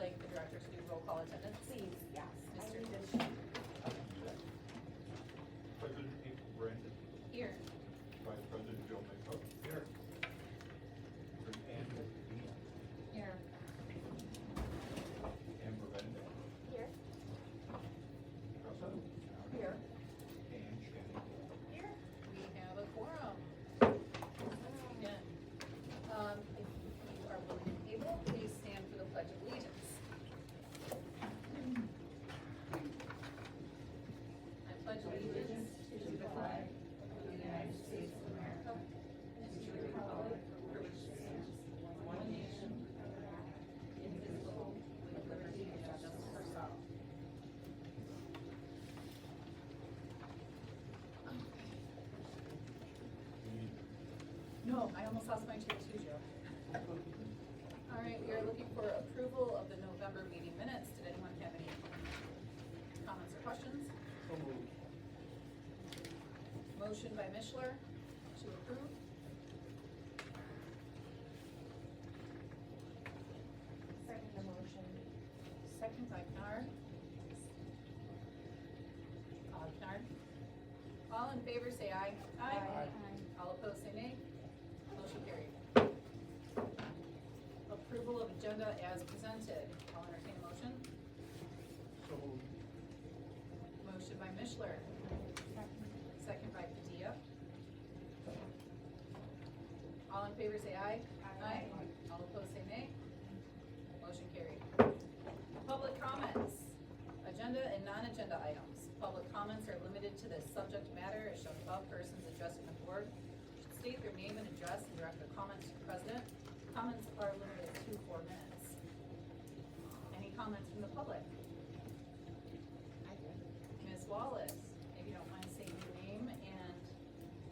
like the director to do roll call attendance? Please, yes. I Mr. need to check. President April Brandon, Here. Vice President Joe Mixon. Here. Ann Medina, Here. Amber Vende, Here. Russell, Here. and Shannon. Here. We have a quorum. Again. If you are willing and able, please stand for the pledge of allegiance. I pledge allegiance to the flag of the United States of America and to the republic for which it stands, one nation, indivisible, with liberty and justice for all. No, I almost lost my chair too, Joe. All right, we are looking for approval of the November meeting minutes. Did anyone have any comments or questions? So moved. Motion by Mishler to approve. Second the motion. Second by Kennard. Kennard. All in favor, say aye. Aye. All opposed, say nay. Motion carried. Approval of agenda as presented. I'll entertain a motion. So moved. Motion by Mishler, second by Padilla. All in favor, say aye. Aye. All opposed, say nay. Motion carried. Public comments. Agenda and non-agenda items. Public comments are limited to the subject matter as shown above. Persons addressing the board should state their name and address and direct their comments to the president. Comments are limited to 4 minutes. Any comments from the public? I do. Ms. Wallace, if you don't mind saying your name and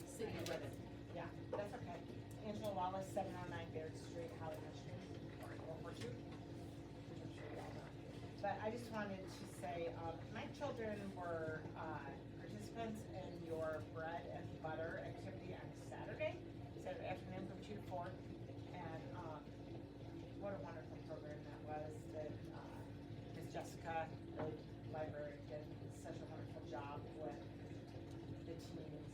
city you live in. Yeah, that's okay. Angela Wallace, 709 Baird Street, Holly, Michigan, 442, which I'm sure you all know. But I just wanted to say, my children were participants in your bread and butter activity on Saturday afternoon from 2 to 4. And what a wonderful program that was. That Ms. Jessica, the library, did such a wonderful job with the teens.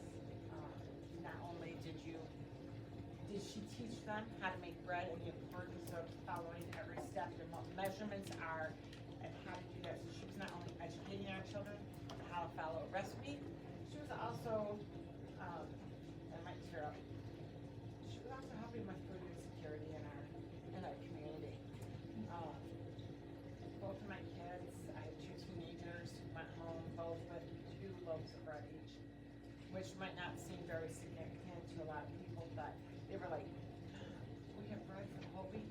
Not only did she teach them how to make bread and the importance of following every step and what measurements are and how to do that. So she was not only educating our children on how to follow a recipe, she was also, I might tear up, she was also helping with food insecurity in our community. Both of my kids, I have 2 teenagers who went home both with 2 loaves of bread each, which might not seem very significant to a lot of people, but they were like, we have bread for the whole week.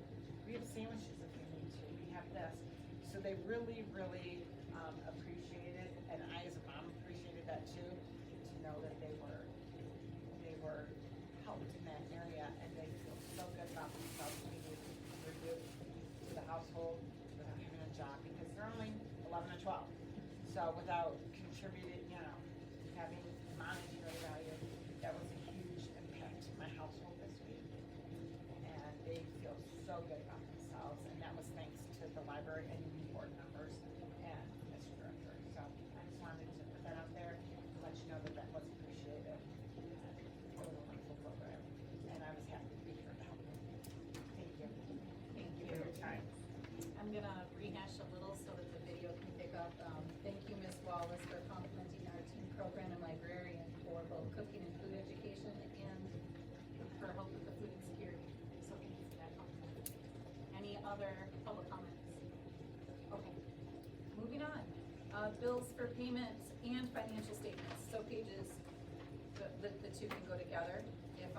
We have sandwiches if we need to. We have this. So they really, really appreciated it, and I as a mom appreciated that too, to know that they were helped in that area, and they feel so good about themselves when they contribute to the household without having a job, because they're only 11 or 12. So without contributing, having monetary value, that was a huge impact to my household this week. And they feel so good about themselves, and that was thanks to the library and the board members and Mr. Director. So I just wanted to put that out there to let you know that that was appreciated. It was a wonderful program, and I was happy to be here to help them. Thank you. Thank you. For your time. I'm gonna rehash a little so that the video can pick up. Thank you, Ms. Wallace, for complimenting our teen program and librarian for both cooking and food education and for help with the food insecurity. So thank you for that compliment. Any other public comments? Okay, moving on. Bills for payments and financial statements. So pages, the 2 can go together. If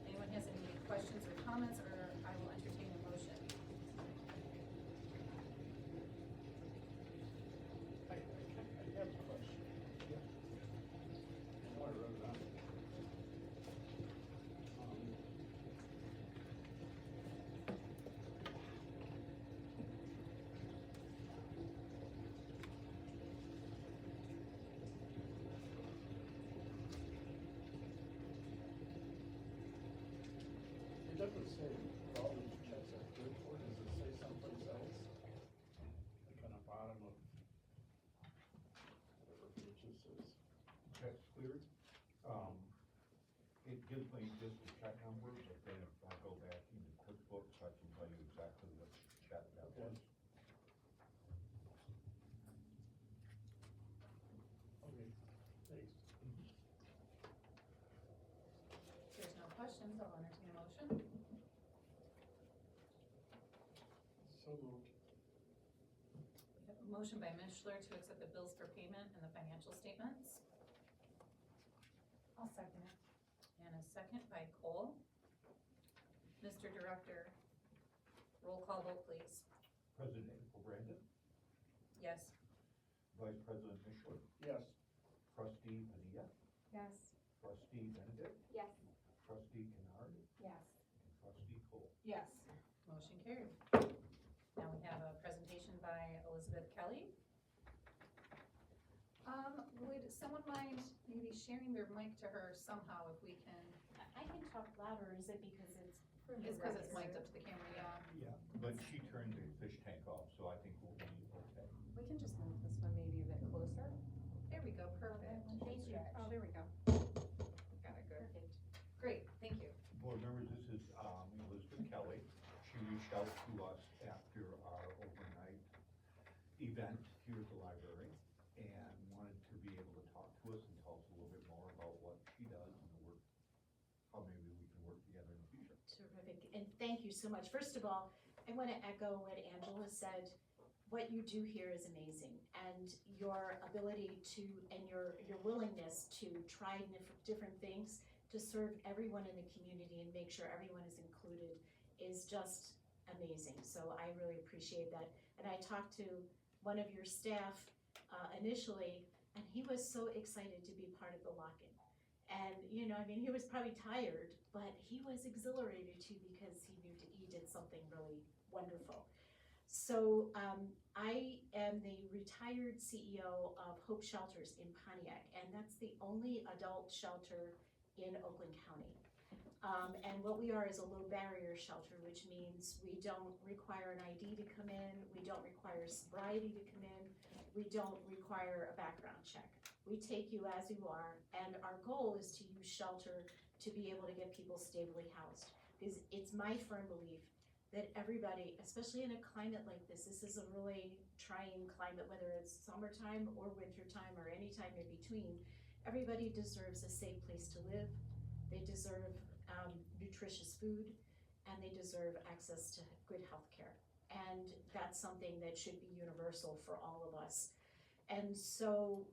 anyone has any questions or comments, or I will entertain a motion. I have a question. Yeah. I know I wrote it on. It doesn't say all these checks are good for, does it say someplace else? gives me just the check number, but then if I go back into QuickBooks, I can tell you exactly which check that was. Okay, thanks. If there's no questions, I'll entertain a motion. So moved. We have a motion by Mishler to accept the bills for payment and the financial statements, I'll second it. and a second by Cole. Mr. Director, roll call vote please. President April Brandon, Yes. Vice President Mishler, Yes. Trustee Padilla, Yes. Trustee Benedict, Yes. Trustee Kennard, Yes. and Trustee Cole. Yes. Motion carried. Now we have a presentation by Elizabeth Kelly. Would someone mind maybe sharing their mic to her somehow if we can? I can talk louder, is it because it's? It's because it's mic'd up to the camera, yeah. Yeah, but she turned the fish tank off, so I think we'll be okay. We can just move this one maybe a bit closer. There we go, perfect. Thank you. Oh, there we go. Got it, good. Perfect. Great, thank you. Board members, this is Elizabeth Kelly. She reached out to us after our overnight event here at the library and wanted to be able to talk to us and tell us a little bit more about what she does and the work, how maybe we can work together in the future. Terrific, and thank you so much. First of all, I want to echo what Angela said. What you do here is amazing, and your ability to, and your willingness to try different things to serve everyone in the community and make sure everyone is included is just amazing. So I really appreciate that. And I talked to one of your staff initially, and he was so excited to be part of the lock-in. And, you know, I mean, he was probably tired, but he was exhilarated too because he knew he did something really wonderful. So I am the retired CEO of Hope Shelters in Pontiac, and that's the only adult shelter in Oakland County. And what we are is a low barrier shelter, which means we don't require an ID to come in, we don't require sobriety to come in, we don't require a background check. We take you as you are, and our goal is to use shelter to be able to get people stably housed. Because it's my firm belief that everybody, especially in a climate like this is a really trying climate, whether it's summertime or wintertime or any time in between, everybody deserves a safe place to live. They deserve nutritious food, and they deserve access to good health care. And that's something that should be universal for all of us. And so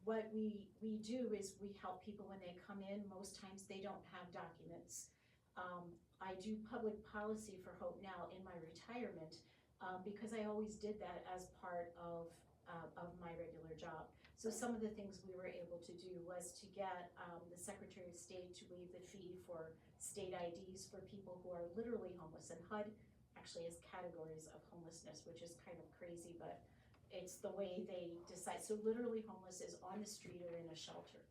what we do is we help people when they come in. Most times they don't have documents. I do public policy for Hope now in my retirement because I always did that as part of my regular job. So some of the things we were able to do was to get the Secretary of State to waive the fee for state IDs for people who are literally homeless. And HUD actually has categories of homelessness, which is kind of crazy, but it's the way they decide. So literally homeless is on the street or in a shelter.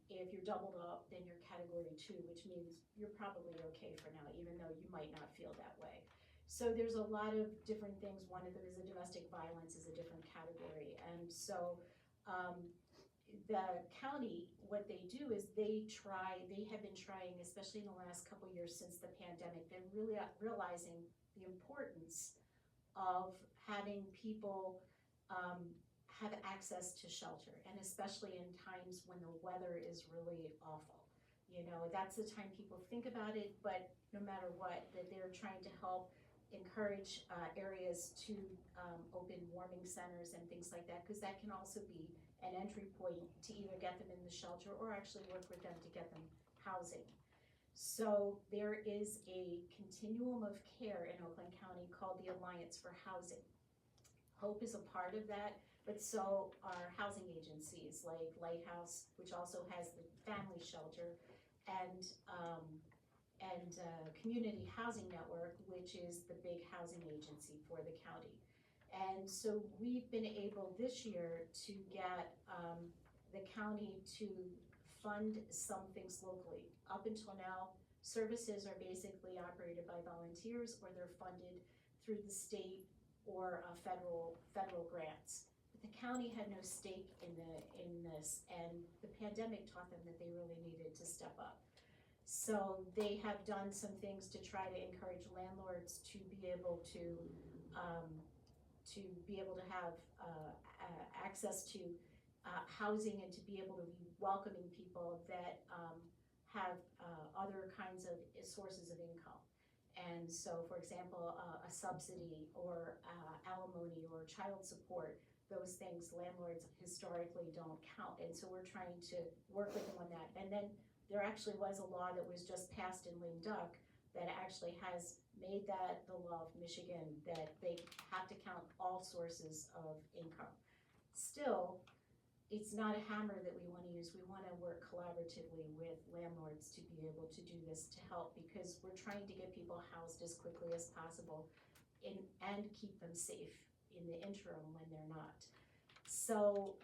If you're doubled up, then you're category 2, which means you're probably okay for now, even though you might not feel that way. So there's a lot of different things. One of them is domestic violence is a different category. And so the county, what they do is they have been trying, especially in the last couple of years since the pandemic, they're really realizing the importance of having people have access to shelter, and especially in times when the weather is really awful. You know, that's the time people think about it, but no matter what, that they're trying to help encourage areas to open warming centers and things like that, because that can also be an entry point to either get them in the shelter or actually work with them to get them housing. So there is a continuum of care in Oakland County called the Alliance for Housing. Hope is a part of that, but so are housing agencies like Lighthouse, which also has the family shelter, and Community Housing Network, which is the big housing agency for the county. And so we've been able this year to get the county to fund some things locally. Up until now, services are basically operated by volunteers, or they're funded through the state or federal grants. But the county had no stake in this, and the pandemic taught them that they really needed to step up. So they have done some things to try to encourage landlords to be able to have access to housing and to be able to be welcoming people that have other kinds of sources of income. And so, for example, a subsidy or alimony or child support, those things landlords historically don't count. And so we're trying to work with them on that. And then there actually was a law that was just passed in Lame Duck that actually has made that the law of Michigan, that they have to count all sources of income. Still, it's not a hammer that we want to use. We want to work collaboratively with landlords to be able to do this to help, because we're trying to get people housed as quickly as possible and keep them safe in the interim when they're not. So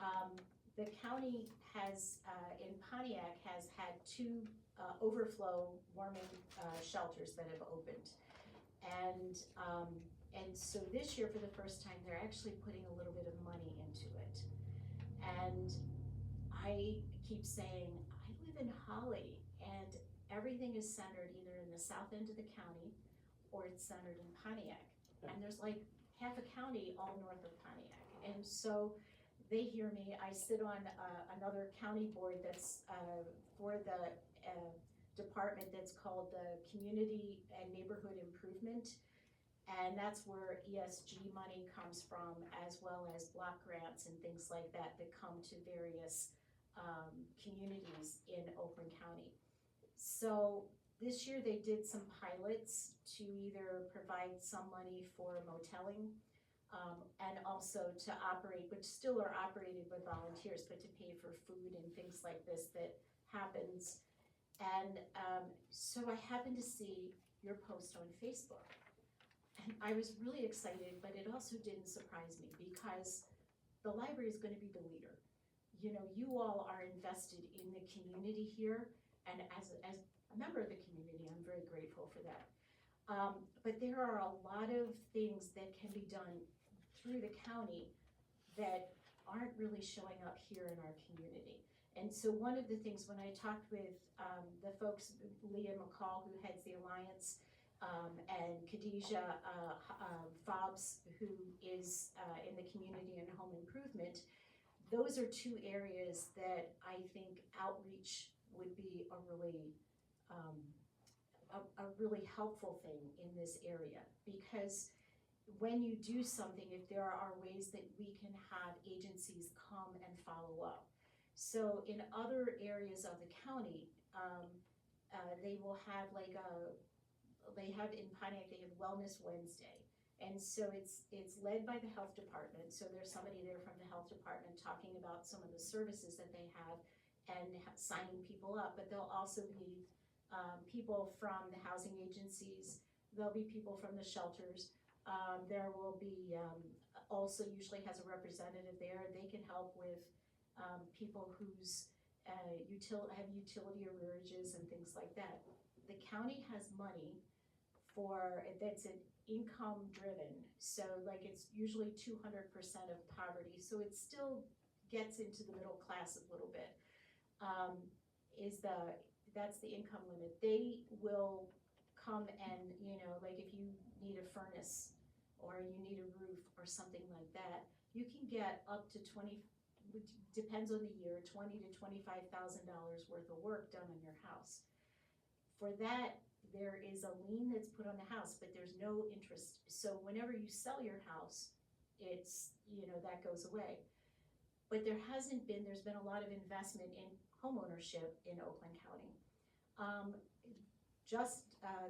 the county has, in Pontiac, has had 2 overflow warming shelters that have opened. And so this year, for the first time, they're actually putting a little bit of money into it. And I keep saying, I live in Holly, and everything is centered either in the south end of the county or it's centered in Pontiac. And there's like half a county all north of Pontiac. And so they hear me. I sit on another county board that's for the department that's called the Community and Neighborhood Improvement. And that's where ESG money comes from, as well as block grants and things like that that come to various communities in Oakland County. So this year they did some pilots to either provide some money for moteling and also to operate, which still are operated by volunteers, but to pay for food and things like this that happens. And so I happened to see your post on Facebook. And I was really excited, but it also didn't surprise me, because the library is going to be the leader. You know, you all are invested in the community here, and as a member of the community, I'm very grateful for that. But there are a lot of things that can be done through the county that aren't really showing up here in our community. And so one of the things, when I talked with the folks, Leah McCall, who heads the Alliance, and Khadijah Fobbs, who is in the community and home improvement, those are 2 areas that I think outreach would be a really helpful thing in this area. Because when you do something, if there are ways that we can have agencies come and follow up. So in other areas of the county, they will have they have in Pontiac, they have Wellness Wednesday. And so it's led by the health department. So there's somebody there from the health department talking about some of the services that they have and signing people up. But there'll also be people from the housing agencies. There'll be people from the shelters. There will be, also usually has a representative there. They can help with people whose have utility arrearages and things like that. The county has money that's an income driven, so like it's usually 200% of poverty, so it still gets into the middle class a little bit. That's the income limit. They will come and, you know, like if you need a furnace or you need a roof or something like that, you can get up to depends on the year, $20,000 to $25,000 worth of work done on your house. For that, there is a lien that's put on the house, but there's no interest. So whenever you sell your house, it's, you know, that goes away. But there's been a lot of investment in homeownership in Oakland County.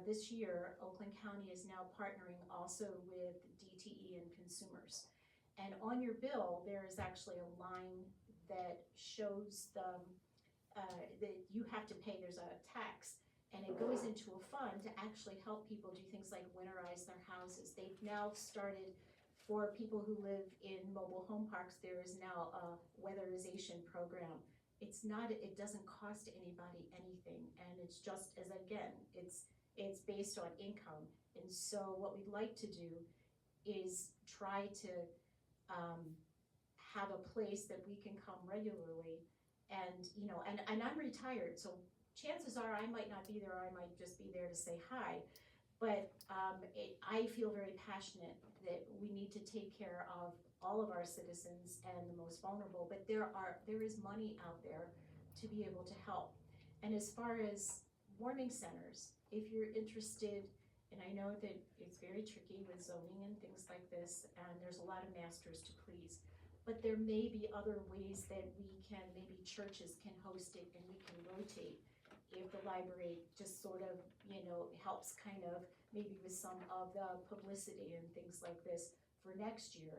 This year, Oakland County is now partnering also with DTE and consumers. And on your bill, there is actually a line that shows that you have to pay, there's a tax, and it goes into a fund to actually help people do things like winterize their houses. They've now started, for people who live in mobile home parks, there is now a weatherization program. It doesn't cost anybody anything, and it's just, it's based on income. And so what we'd like to do is try to have a place that we can come regularly, and, you know, and I'm retired, so chances are I might not be there, or I might just be there to say hi. But I feel very passionate that we need to take care of all of our citizens and the most vulnerable, but there is money out there to be able to help. And as far as warming centers, if you're interested, and I know that it's very tricky with zoning and things like this, and there's a lot of masters to please, but there may be other ways that we can, maybe churches can host it and we can rotate. If the library just sort of, helps kind of, maybe with some of the publicity and things like this for next year.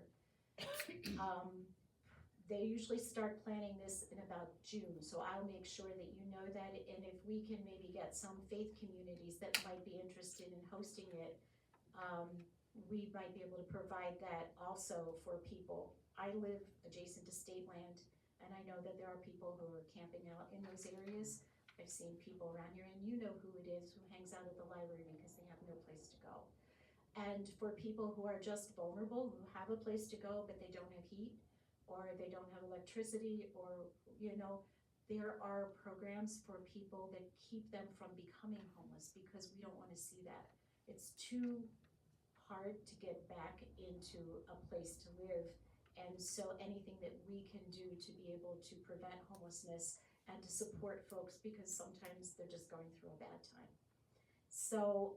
They usually start planning this in about June, so I'll make sure that you know that, and if we can maybe get some faith communities that might be interested in hosting it, we might be able to provide that also for people. I live adjacent to state land, and I know that there are people who are camping out in those areas. I've seen people around here, and you know who it is who hangs out at the library because they have no place to go. And for people who are just vulnerable, who have a place to go, but they don't have heat, or they don't have electricity, or, there are programs for people that keep them from becoming homeless, because we don't wanna see that. It's too hard to get back into a place to live, and so anything that we can do to be able to prevent homelessness and to support folks, because sometimes they're just going through a bad time. So,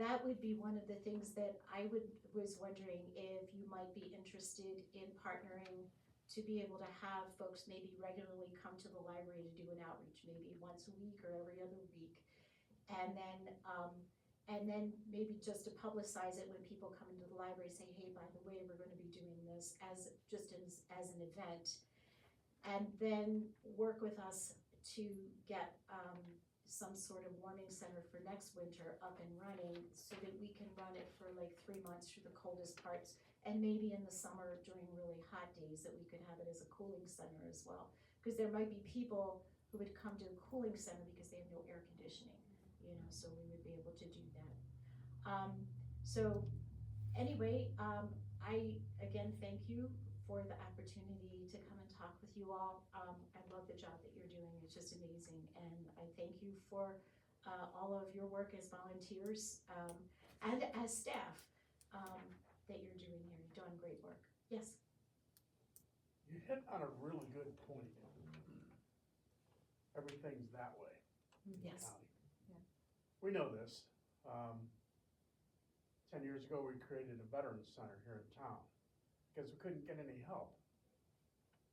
that would be one of the things that I was wondering if you might be interested in partnering to be able to have folks maybe regularly come to the library to do an outreach, maybe once a week or every other week. And then maybe just to publicize it when people come into the library, say, hey, by the way, we're gonna be doing this as an event. And then work with us to get, some sort of warming center for next winter up and running, so that we can run it for like 3 months through the coldest parts, and maybe in the summer during really hot days that we could have it as a cooling center as well. Because there might be people who would come to a cooling center because they have no air conditioning, so we would be able to do that. So anyway, I again thank you for the opportunity to come and talk with you all. I love the job that you're doing, it's just amazing, and I thank you for all of your work as volunteers and as staff that you're doing here. You're doing great work. Yes? You hit on a really good point. Everything's that way in the Yes. county. Yeah. We know this. 10 years ago, we created a veterans center here in town because we couldn't get any help.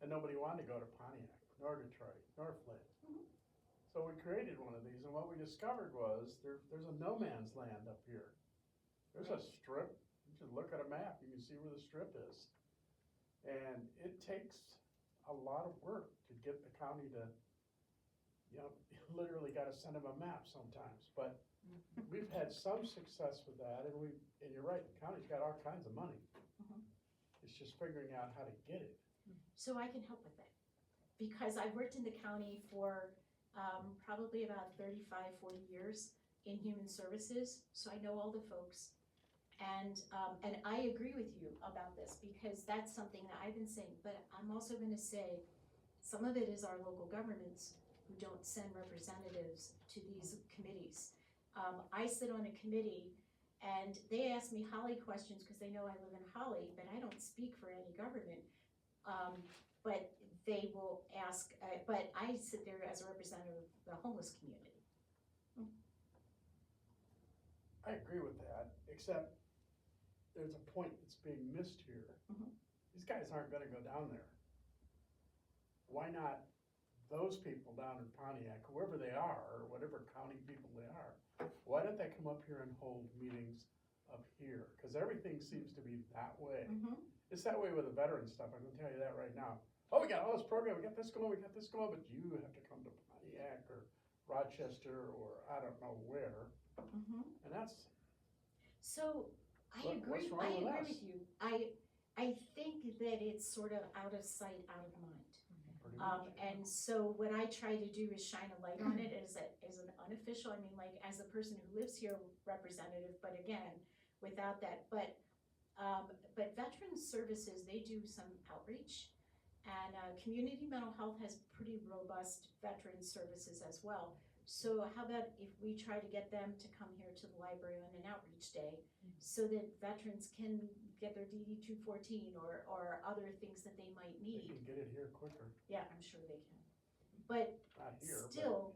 And nobody wanted to go to Pontiac, nor Detroit, nor Flint. Mhm. So we created one of these, and what we discovered was there's a no man's land up here. There's a strip. You should look at a map, you can see where the strip is. And it takes a lot of work to get the county to, you literally gotta send them a map sometimes, but we've had some success with that, and you're right, the county's got all kinds of money. Mhm. It's just figuring out how to get it. So I can help with that, because I've worked in the county for probably about 35, 40 years in human services, so I know all the folks. And I agree with you about this, because that's something that I've been saying, but I'm also gonna say, some of it is our local governments who don't send representatives to these committees. I sit on a committee, and they ask me Holly questions, because they know I live in Holly, but I don't speak for any government. But they will ask, but I sit there as a representative of the homeless community. I agree with that, except there's a point that's being missed here. Mhm. These guys aren't gonna go down there. Why not those people down in Pontiac, whoever they are, or whatever county people they are, why don't they come up here and hold meetings up here? Cause everything seems to be that way. It's that way with the veteran stuff, I can tell you that right now. Oh, we got all this program, we got this going, but you have to come to Pontiac or Rochester or I don't know where, and that's, So, I What's agree wrong with us? with you. I think that it's sort of out of sight, out of mind. pretty much. And so what I try to do is shine a light on it as an unofficial, I mean, like, as a person who lives here, representative, but again, without that, but Veterans Services, they do some outreach, and Community Mental Health has pretty robust veteran services as well. So how about if we try to get them to come here to the library on an outreach day, so that veterans can get their DD 214 or other things that they might They need? can get it here quicker, Yeah, I'm sure they can. But not here, but. still,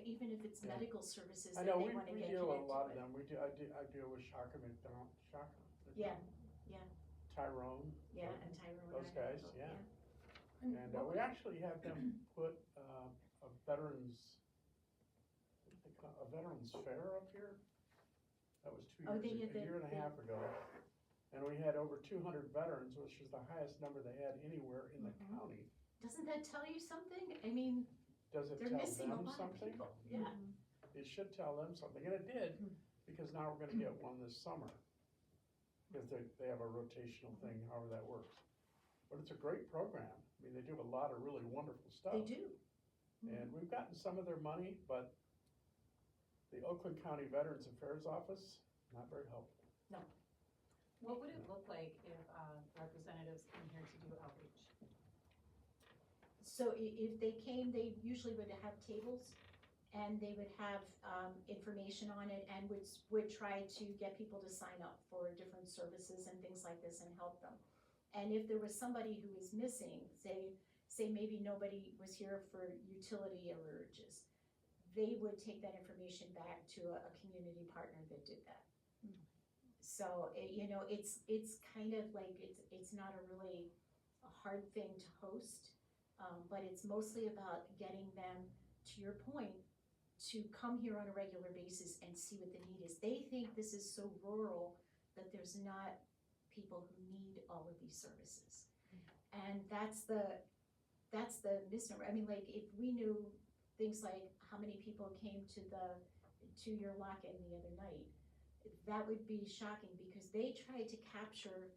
even if it's Yeah. medical services I that know, they we wanna get deal with a lot of connected with. them, I deal with Shaka McDonald, Yeah, yeah. Tyrone. Yeah, and Tyrone. Those I guys, know, yeah. And we actually had them put a veterans, what do they call, a veterans fair up here. That was Oh, a year and a they- half ago. And we had over 200 veterans, which is the highest number they had anywhere in the Mhm. county. Doesn't that tell you something? I mean, Does it they're tell missing a them lot of something? people, yeah. It should tell them something, and it did, because now we're gonna get one this summer. Because they have a rotational thing, however that works. But it's a great program. I mean, they do a lot of really wonderful stuff. They do. And we've gotten some of their money, but the Oakland County Veterans Affairs Office, not very helpful. What would it look like if representatives came here to do outreach? So if they came, they usually would have tables and they would have, information on it and would try to get people to sign up for different services and things like this and help them. And if there was somebody who was missing, say maybe nobody was here for utility emerges, they would take that information back to a community partner that did that. So, it's kind of like, it's not a really a hard thing to host, but it's mostly about getting them, to your point, to come here on a regular basis and see what the need is. They think this is so rural that there's not people who need all of these services. And that's the misnomer. I mean, like, if we knew things like how many people came to your lock-in the other night, that would be shocking, because they tried to capture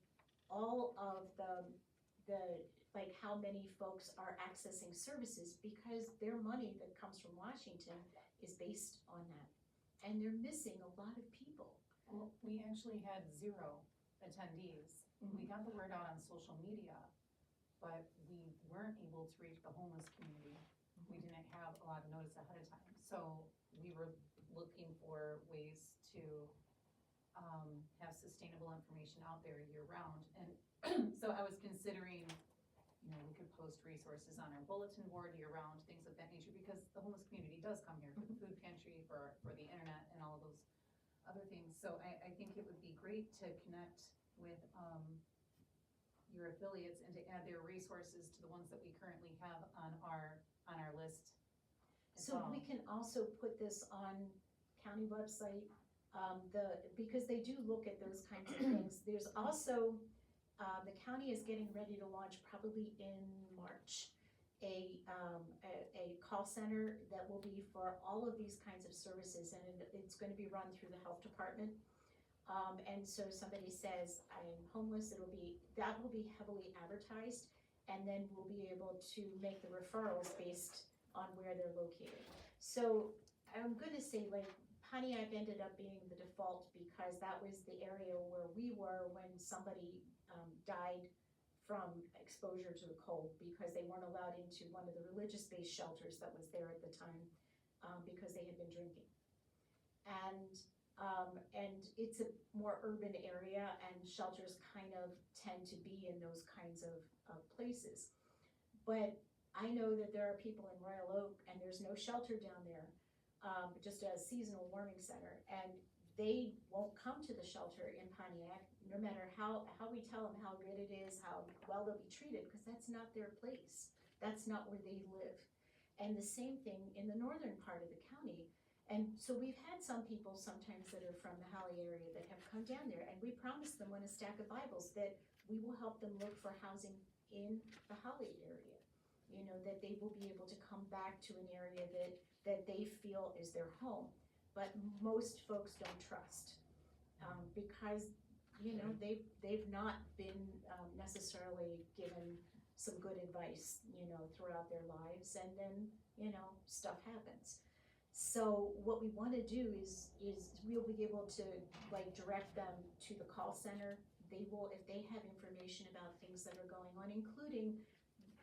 all of the like how many folks are accessing services, because their money that comes from Washington is based on that. And they're missing a lot of people. Well, we actually had 0 attendees. We got the word out on social media, but we weren't able to reach the homeless community. We didn't have a lot of notice ahead of time. So we were looking for ways to have sustainable information out there year round. And so I was considering, we could post resources on our bulletin board year round, things of that nature, because the homeless community does come here for the food pantry, for the internet and all of those other things. So I think it would be great to connect with your affiliates and to add their resources to the ones that we currently have on our list as So well. we can also put this on county website, because they do look at those kinds of things. There's also, the county is getting ready to launch, probably in March, a call center that will be for all of these kinds of services, and it's gonna be run through the health department. And so somebody says, I'm homeless, that will be heavily advertised, and then we'll be able to make the referrals based on where they're located. So I'm gonna say, like, Pontiac ended up being the default because that was the area where we were when somebody died from exposure to the cold, because they weren't allowed into one of the religious-based shelters that was there at the time, because they had been drinking. And it's a more urban area, and shelters kind of tend to be in those kinds of places. But I know that there are people in Royal Oak, and there's no shelter down there, just a seasonal warming center, and they won't come to the shelter in Pontiac, no matter how we tell them how good it is, how well they'll be treated, because that's not their place. That's not where they live. And the same thing in the northern part of the county. And so we've had some people sometimes that are from the Holly area that have come down there, and we promised them on a stack of Bibles that we will help them look for housing in the Holly area. That they will be able to come back to an area that they feel is their home. But most folks don't trust, because, they've not been necessarily given some good advice, throughout their lives, and then, stuff happens. So what we wanna do is we'll be able to, like, direct them to the call center. They will, if they have information about things that are going on, including,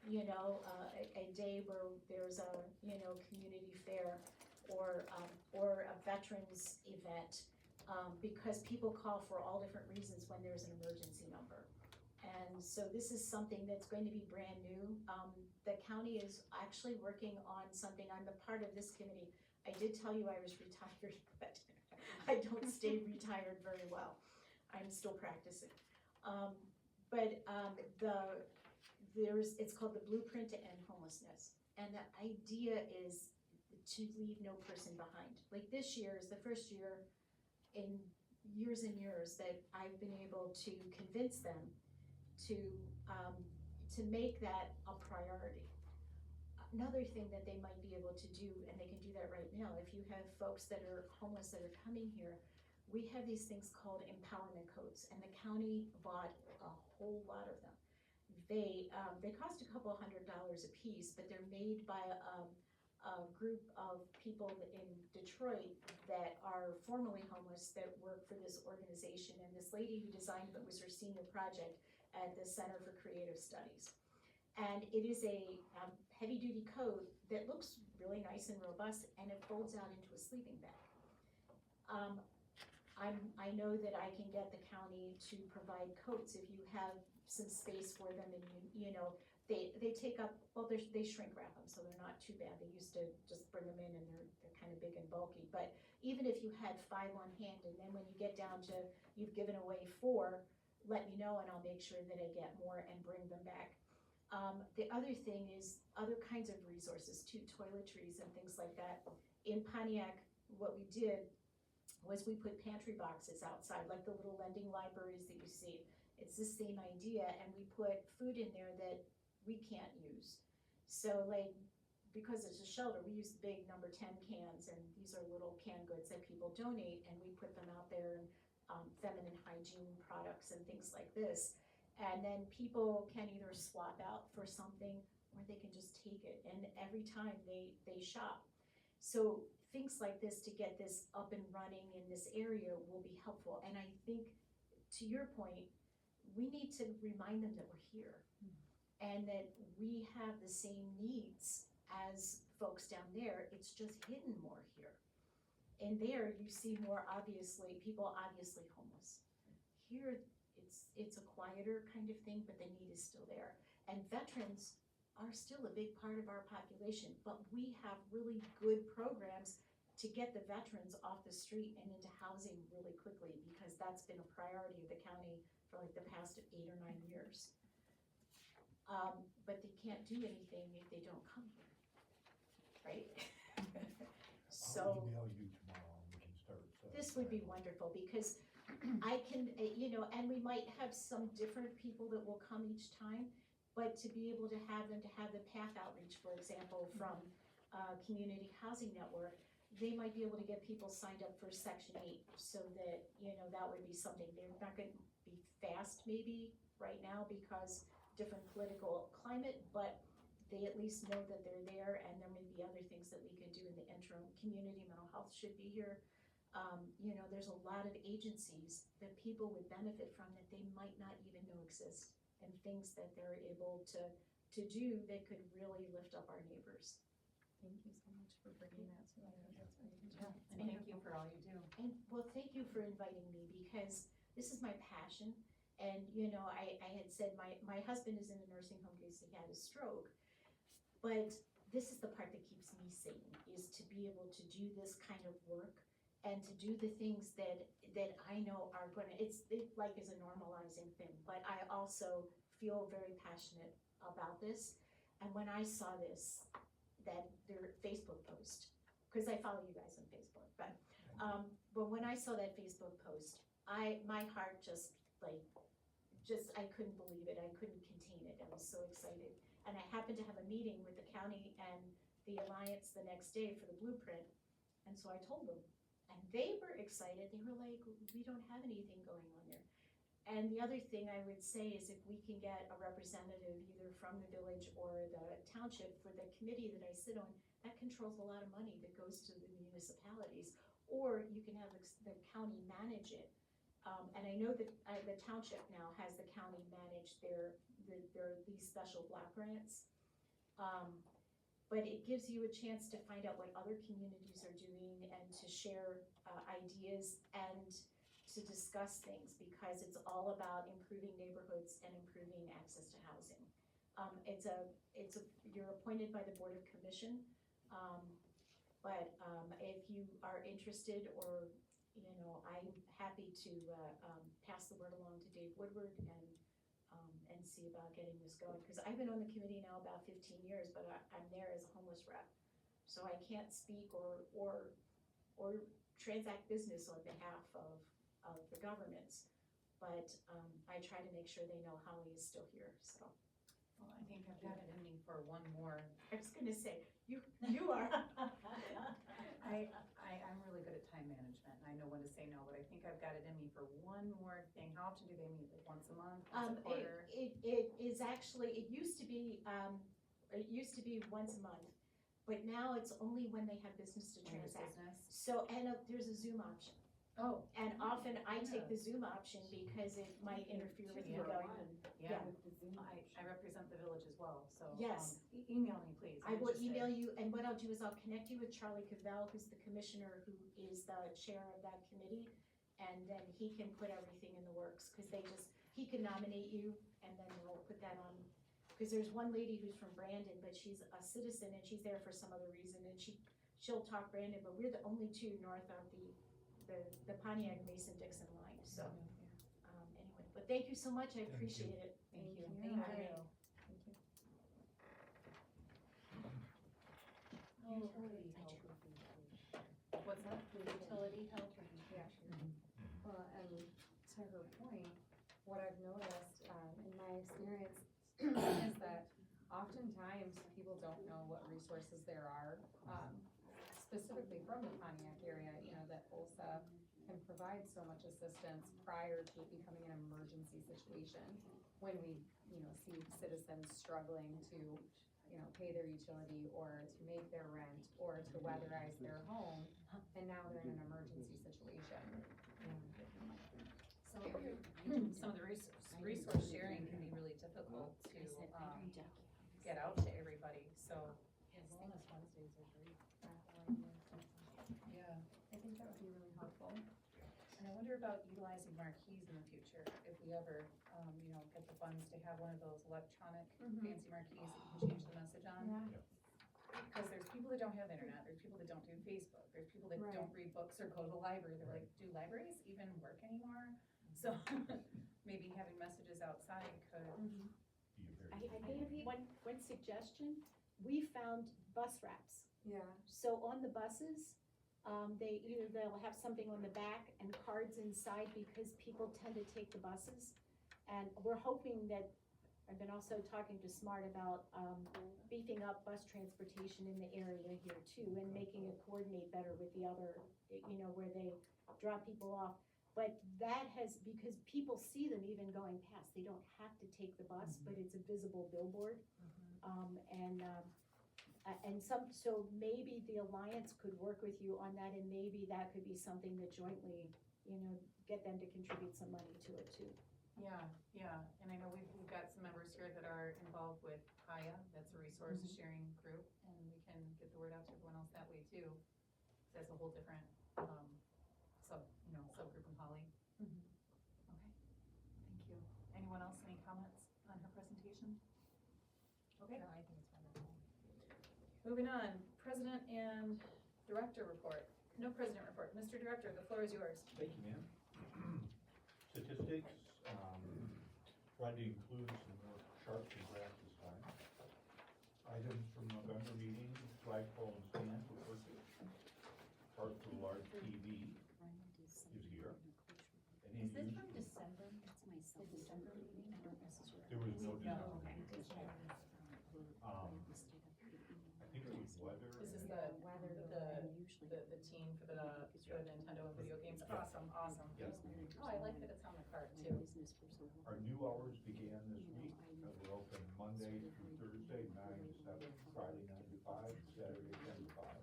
a day where there's a, community fair, or veterans event, because people call for all different reasons when there's an emergency number. And so this is something that's going to be brand new. The county is actually working on something. I'm a part of this committee. I did tell you I was retired, but I don't stay retired very well. I'm still practicing. It's called the Blueprint to End Homelessness. And the idea is to leave no person behind. Like this year is the first year in years and years that I've been able to convince them to make that a priority. Another thing that they might be able to do, and they can do that right now, if you have folks that are homeless that are coming here, we have these things called empowerment codes, and the county bought a whole lot of them. They cost a couple $100 a piece, but they're made by a group of people in Detroit that are formerly homeless that work for this organization, and this lady who designed it was her senior project at the Center for Creative Studies. And it is a heavy-duty coat that looks really nice and robust, and it folds out into a sleeping bag. I know that I can get the county to provide coats if you have some space for them, and you know, they take up, well, they shrink wrap them, so they're not too bad. They used to just bring them in and they're kind of big and bulky, but even if you had 5 on hand, and then when you get down to, you've given away 4, let me know and I'll make sure that I get more and bring them back. The other thing is other kinds of resources too, toiletries and things like that. In Pontiac, what we did was we put pantry boxes outside, like the little lending libraries that you see. It's the same idea, and we put food in there that we can't use. So like, because it's a shelter, we use big number 10 cans, and these are little canned goods that people donate, and we put them out there, and feminine hygiene products and things like this. And then people can either swap out for something, or they can just take it, and every time they shop. So things like this to get this up and running in this area will be helpful. And I think, to your point, we need to remind them that we're here and that we have the same needs as folks down there. It's just hidden more here. And there you see more obviously, people obviously homeless. Here it's a quieter kind of thing, but the need is still there. And veterans are still a big part of our population, but we have really good programs to get the veterans off the street and into housing really quickly, because that's been a priority of the county for like the past 8 or 9 years. But they can't do anything if they don't come here, right? So I'll email you tomorrow and we can start. this would be wonderful, because I can, you know, and we might have some different people that will come each time, but to be able to have them to have the PATH outreach, for example, from Community Housing Network, they might be able to get people signed up for Section 8, so that, you know, that would be something. They're not gonna be fast maybe right now because different political climate, but they at least know that they're there, and there may be other things that we can do in the interim. Community mental health should be here. You know, there's a lot of agencies that people would benefit from that they might not even know exist, and things that they're able to do that could really lift up our neighbors. Thank you so much for bringing that to us. That's very Yeah, and thank you for all you do. And, well, thank you for inviting me, because this is my passion. And, you know, I had said my husband is in a nursing home because he had a stroke. But this is the part that keeps me sane, is to be able to do this kind of work and to do the things that I know are gonna, it like is a normalizing thing, but I also feel very passionate about this. And when I saw this, that their Facebook post, because I follow you guys on Facebook, but when I saw that Facebook post, my heart just I couldn't believe it. I couldn't contain it. I was so excited. And I happened to have a meeting with the county and the Alliance the next day for the Blueprint. And so I told them, and they were excited. They were like, we don't have anything going on there. And the other thing I would say is if we can get a representative either from the village or the township for the committee that I sit on, that controls a lot of money that goes to the municipalities. Or you can have the county manage it. And I know that the township now has the county manage these special block grants. But it gives you a chance to find out what other communities are doing and to share ideas and to discuss things, because it's all about improving neighborhoods and improving access to housing. You're appointed by the Board of Commission, but if you are interested, or, you know, I'm happy to pass the word along to Dave Woodward and see about getting this going, because I've been on the committee now about 15 years, but I'm there as a homeless rep. So I can't speak or transact business on behalf of the governments, but I try to make sure they know Holly is still here, so. Well, I think I've got it in me for one more. I was gonna say, you are. I'm really good at time management, and I know when to say no, but I think I've got it in me for one more thing. How often do they meet, like once a month, once a quarter? It is actually, it used to be once a month, but now it's only when they have business to When there's transact. business? So, and there's a Zoom option. Oh. And often I take the Zoom option because it might interfere with you going. Yeah, Yeah. I represent the village as well, so. Yes. Email me, please. I I'm will interested. email you, and what I'll do is I'll connect you with Charlie Cavell, who's the commissioner, who is the chair of that committee. And then he can put everything in the works, cause he can nominate you, and then we'll put that on. Cause there's one lady who's from Brandon, but she's a citizen and she's there for some other reason, and she'll talk Brandon, but we're the only two north of the Pontiac Mason-Dixon line, so. Anyway, but thank you so much, I appreciate it. Thank you. Thank Thank you. you. Utility help would be great. What's that? Utility help would be great. Well, and to her point, what I've noticed, in my experience is that oftentimes people don't know what resources there are, specifically from the Pontiac area, you know, that OLSA can provide so much assistance prior to it becoming an emergency situation. When we, you know, see citizens struggling to, you know, pay their utility or to make their rent or to weatherize their home, and now they're in an emergency situation. Some of the resource sharing can be really difficult to, get out to everybody, so. Wellness Wednesdays are great. Yeah, I think that would be really helpful. And I wonder about utilizing marquees in the future, if we ever, you know, get the funds to have one of those electronic fancy marquees that you can change the message on. Because there's people that don't have internet, there's people that don't do Facebook, there's people that Right. don't read books or go to the library, they're like, do libraries even work anymore? So, maybe having messages outside could, I think one suggestion, we found bus wraps. Yeah. So on the buses, they'll have something on the back and cards inside, because people tend to take the buses. And we're hoping that, I've been also talking to Smart about, beefing up bus transportation in the area here too, and making it coordinate better with the other, you know, where they drop people off. But that because people see them even going past, they don't have to take the bus, but it's a visible billboard. So maybe the Alliance could work with you on that, and maybe that could be something that jointly, you know, get them to contribute some money to it too. yeah, and I know we've got some members here that are involved with Kaya, that's a resource sharing group, and we can get the word out to everyone else that way too. That's a whole different, subgroup in Holly. Okay, thank you. Anyone else, any comments on her presentation? Okay. No, I think it's wonderful. Moving on, President and Director report. No President report. Mr. Director, the floor is yours. Thank you, ma'am. Statistics, tried to include some more charts and graphs this time. Items from November meeting, flagpole and stand for purchase. Chart for large TV is here. And in use, December? The December meeting? there was no No, December. okay. I think it was weather. This is and- the team for the Nintendo and video games. Awesome. Yeah. Oh, I like that it's on the card too. Our new hours began this week. We're open Monday through Thursday, 9 to 7, Friday 9 to 5, Saturday 10 to 5.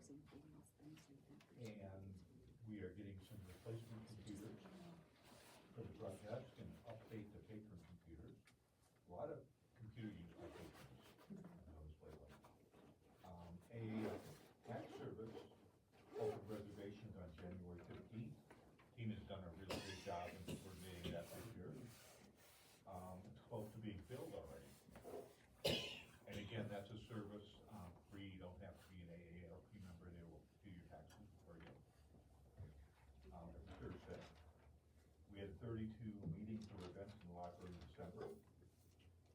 And we are getting some replacement computers for the front desk and update the patron computers. A lot of computer use by patrons, I noticed lately. A tax service opened reservations on 32 meetings or events in the library in December,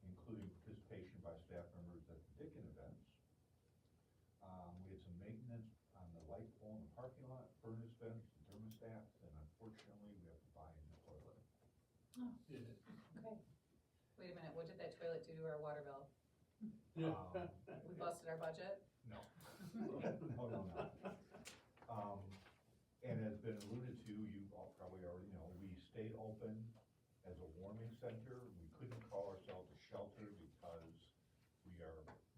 including participation by staff members at the Dickin events. We had some maintenance on the light pole in the parking lot, furnace vents, and thermostats, and unfortunately, we have to buy a new toilet. Yeah. Okay. Wait a minute, what did that toilet do to our water bill? Yeah. We busted our budget? No. No. And as been alluded to, you all probably already know, we stayed open as a warming center. We couldn't call ourselves a shelter because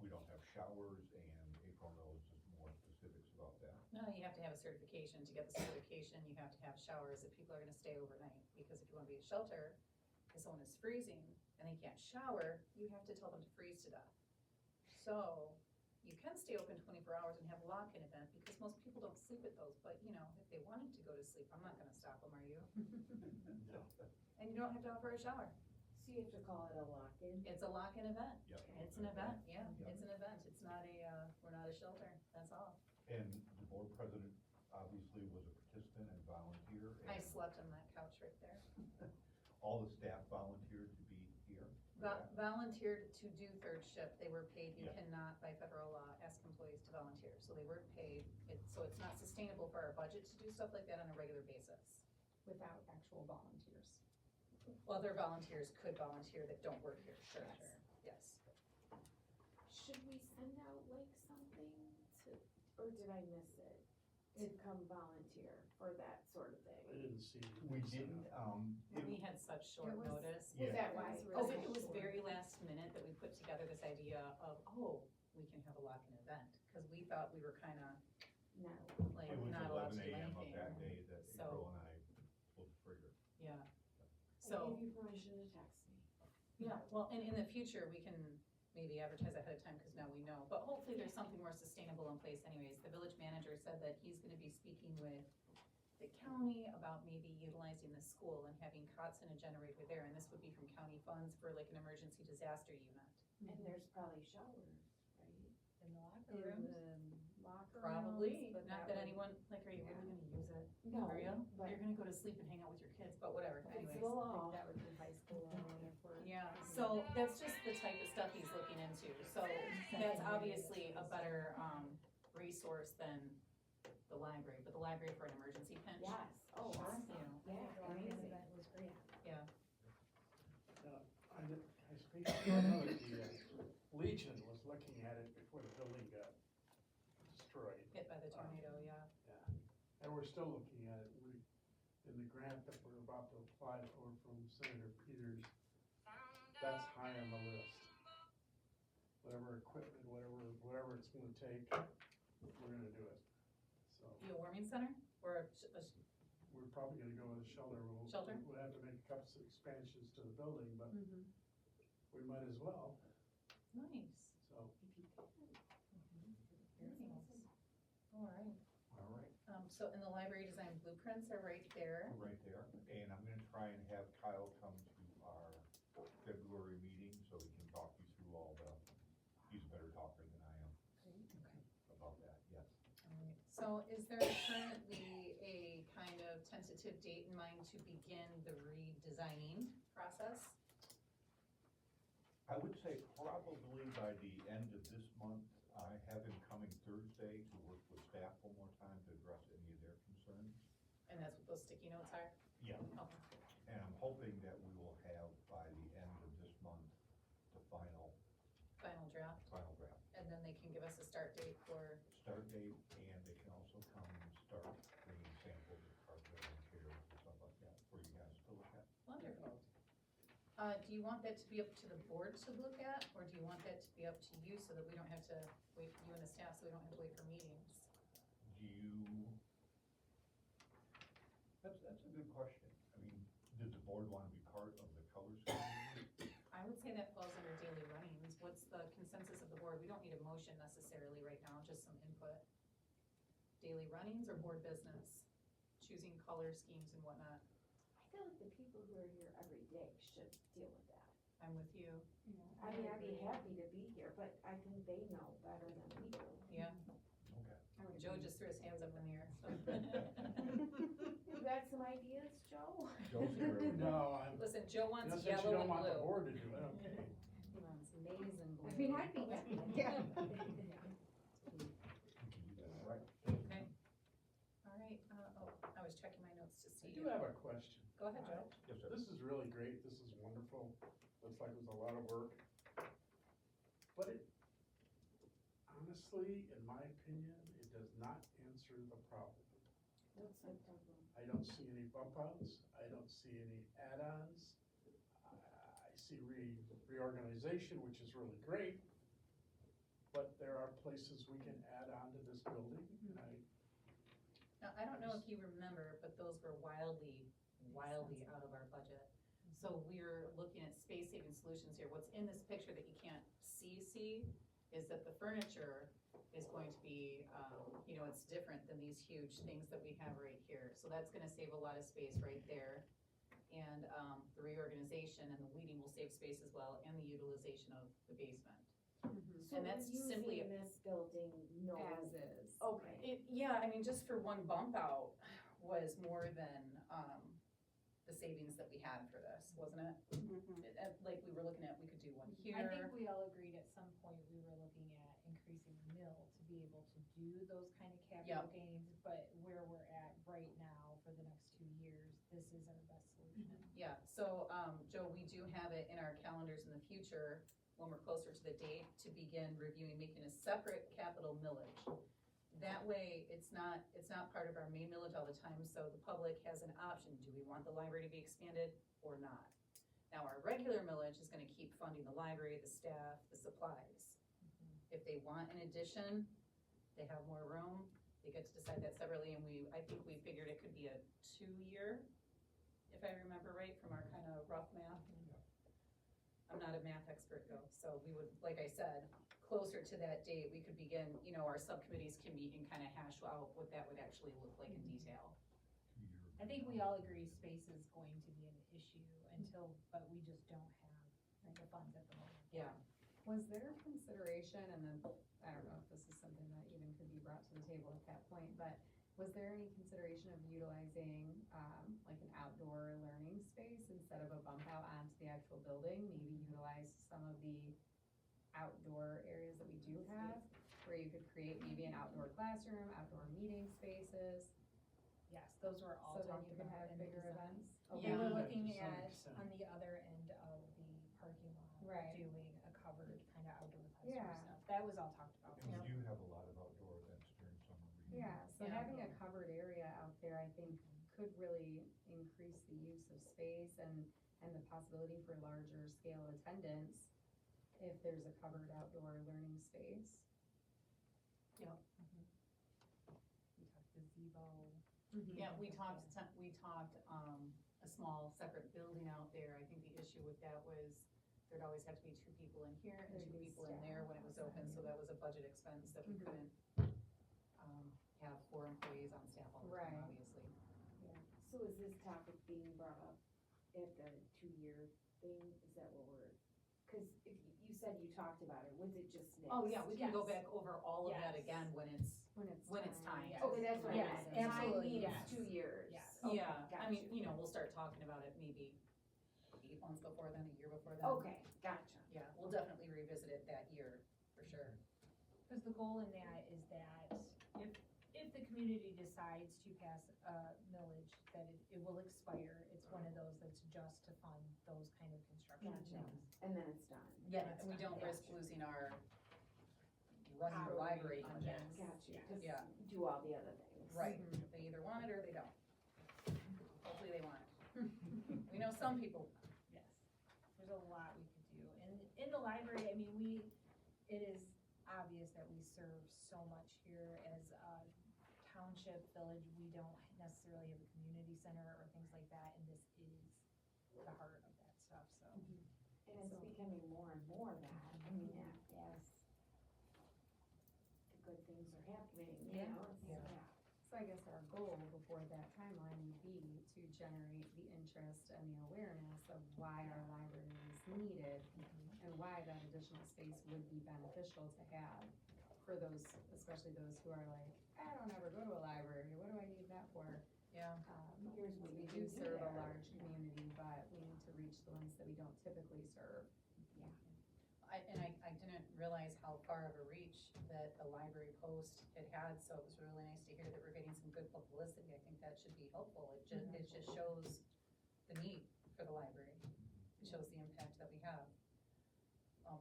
we don't have showers, and April knows more specifics about that. No, you have to have a certification. To get the certification, you have to have showers if people are gonna stay overnight. Because if you wanna be a shelter, if someone is freezing and they can't shower, you have to tell them to freeze to death. So, you can stay open 24 hours and have a lock-in event, because most people don't sleep at those, but you know, if they wanted to go to sleep, I'm not gonna stop them, are you? No. And you don't have to offer a shower. So you have to call it a lock-in? It's a lock-in event. Yep. It's an event, yeah, Yep. it's an event. It's not we're not a shelter, that's all. And the board president obviously was a participant and volunteer. I and slept on that couch right there. All the staff volunteered to be here. for that. Volunteered to do third shift, they were paid, you Yeah. cannot by federal law ask employees to volunteer, so they weren't paid. So it's not sustainable for our budget to do stuff like that on a regular basis. Without actual volunteers. Other volunteers could volunteer that don't work here, sure, yes. Should we send out like something to, or did I miss it? To come volunteer for that sort of I thing? didn't see. We didn't, We had such short It was- notice. Was Yeah. that why? Oh, Okay. it was very last minute that we put together this idea of, we can have a lock-in event, cause we thought we were kinda No. like It was not allowed to 11 do a.m. of anything. that day that So- April and I pulled the trigger. Yeah. I So, gave you permission to text me. yeah, well, and in the future, we can maybe advertise ahead of time, cause now we know, but hopefully there's something more sustainable in place anyways. The village manager said that he's gonna be speaking with the county about maybe utilizing the school and having cots and a generator there, and this would be from county funds for like an emergency disaster unit. And there's probably showers, right? In the locker In rooms? the locker Probably, rooms, but not that would- anyone, like, are you really gonna use it? No, Are you? but You're gonna go to sleep and hang out with your kids, but whatever, it's anyways. the I law. think that would be high school or whatever. Yeah, so that's just the type of stuff he's looking into, so that's obviously a better, resource than the library, but the library for an emergency pinch. Yes, oh, You awesome, know, yeah, Lock-in amazing. event was great. I speak, I know that the Legion was looking at it before the building got destroyed. hit by the tornado, yeah. And we're still looking at it. In the grant that we're about to apply for from Senator Peters, that's high on the list. Whatever equipment, whatever it's gonna take, we're gonna do it. So, Be a warming center, or a we're probably gonna go with a shelter. Shelter? We'll have to make a couple of expansions to the building, but Mhm. we might as well, nice, so. very nice. All right, All right, so, and the library design blueprints are right there. right there, and I'm gonna try and have Kyle come to our February meeting so he can talk you through all he's a better talker than I am about that, yes. Alright, so is there currently a kind of tentative date in mind to begin the redesigning process? I would say probably by the end of this month. I have him coming Thursday to work with staff one more time to address any of their concerns. And that's what those sticky notes are? Yeah. Okay. And I'm hoping that we will have by the end of this month, the final Final draft, and then they can give us a start date for, start date, and they can also come and start bringing samples of carpet and chairs and stuff like that for you guys to look at. wonderful. Do you want that to be up to the board to look at, or do you want that to be up to you so that we don't have to wait, you and the staff, so we don't have to wait for meetings? That's a good question. I mean, does the board want to be part of the color scheme? I would say that falls under daily runnings. What's the consensus of the board? We don't need a motion necessarily right now, just some input. Daily runnings or board business? Choosing color schemes and whatnot. I feel like the people who are here every day should deal with that. I'm with you. I mean, I'd be happy to be here, but I think they know better than we do. Yeah, Okay. Joe just threw his hands up in the air, so. You got some ideas, Joe? Joe's here every day. No, I'm, Listen, Joe wants unless you yellow don't and want the blue. board to do it, okay. He wants maize and blue. I mean, I'd be happy. Yeah. Right. Okay. All right, I was checking my notes to I see. do have a question. Go ahead, Joe. Yes, sir. This is really great, this is wonderful, looks like it was a lot of work. But it, honestly, in my opinion, it does not answer the problem. What's the problem? I don't see any bump outs, I don't see any add-ons. I see reorganization, which is really great, but there are places we can add on to this building, and Now, I don't know if you remember, but those were wildly out of our budget. So we're looking at space saving solutions here. What's in this picture that you can't see is that the furniture is going to be, it's different than these huge things that we have right here. So that's gonna save a lot of space right there. And, the reorganization and the weeding will save space as well, and the utilization of the basement. So And that's simply we're using this building, no. As is. Okay. Yeah, I mean, just for one bump out was more than, the savings that we had for this, wasn't it? Like, we were looking at, we could do one here. I think we all agreed at some point we were looking at increasing the mill to be able to do those kind of capital gains, but where we're at right now for the next 2 years, this is our best solution. Yeah, so, Joe, we do have it in our calendars in the future, when we're closer to the date, to begin reviewing, making a separate capital millage. That way, it's not part of our main millage all the time, so the public has an option, do we want the library to be expanded or not? Now, our regular millage is gonna keep funding the library, the staff, the supplies. If they want an addition, they have more room, they get to decide that separately, and I think we figured it could be a 2-year, if I remember right, from our kind of rough math. I'm not a math expert though, so we would, like I said, closer to that date, we could begin, our subcommittees can meet and kind of hash out what that would actually look like in detail. I think we all agree space is going to be an issue but we just don't have the funds at the moment. Yeah. Was there consideration, and then, I don't know if this is something that even could be brought to the table at that point, but was there any consideration of utilizing, like an outdoor learning space instead of a bump out onto the actual building? Maybe utilize some of the outdoor areas that we do have, where you could create maybe an outdoor classroom, outdoor meeting spaces, Yes, those were all so then talked you could about have in the bigger design. events? They were Yeah. looking To some at, extent. on the other end of the parking lot, Right. doing a covered kind of outdoor Yeah. classroom stuff. That was all talked about. And we do have a lot of outdoor events during summer. Yeah, so Yeah. having a covered area out there, I think, could really increase the use of space and the possibility for larger scale attendance if there's a covered outdoor learning space. We talked gazebo. Yeah, we talked, a small separate building out there. I think the issue with that was there'd always have to be 2 people in here and 2 There'd be people in there when it was open, so that was a budget expense that we Mhm. couldn't, have 4 employees on staff all the time, Right. obviously. So is this topic being brought up at the 2-year thing? Is that what we're, cause if you said you talked about it, was it just next? Oh, yeah, we can go Yes. back over all of that Yes. again when it's, When it's time. time. Yes. Okay, that's what I Yes, meant. Time absolutely, means yes. 2 years. Yes. Okay, yeah, I mean, gotcha. we'll start talking about it maybe 8 months before then, a year before then. Okay, gotcha. Yeah, we'll definitely revisit it that year, for sure. Because the goal in that is that if the community decides to pass a millage, that it will expire. It's one of those that's just to fund those kind of construction Gotcha. things. And then it's done. Yeah, it's and we done, don't risk gotcha. losing our running the Our library fund, budget. yes. Gotcha, Yes. just Yeah. do all the other things. Right, they either want it or they don't. Hopefully they want it. We know some people, Yes, there's a lot we could do. And in the library, I mean, it is obvious that we serve so much here as a township village. We don't necessarily have a community center or things like that, and this is the heart of that stuff, so. And it's becoming more and more that, I mean, as the good things are happening, you Yeah. know, it's, Yeah. yeah. So I guess our goal before that timeline would be to generate the interest and the awareness of why our library is needed and why that additional space would be beneficial to have for those, especially those who are like, I don't ever go to a library, what do I need that for? Yeah. Here's what we do serve a large community, but we need to reach the ones that we don't typically serve. I didn't realize how far of a reach that the library post had, so it was really nice to hear that we're getting some good publicity. I think that should be helpful. It just shows the need for the library. It shows the impact that we have,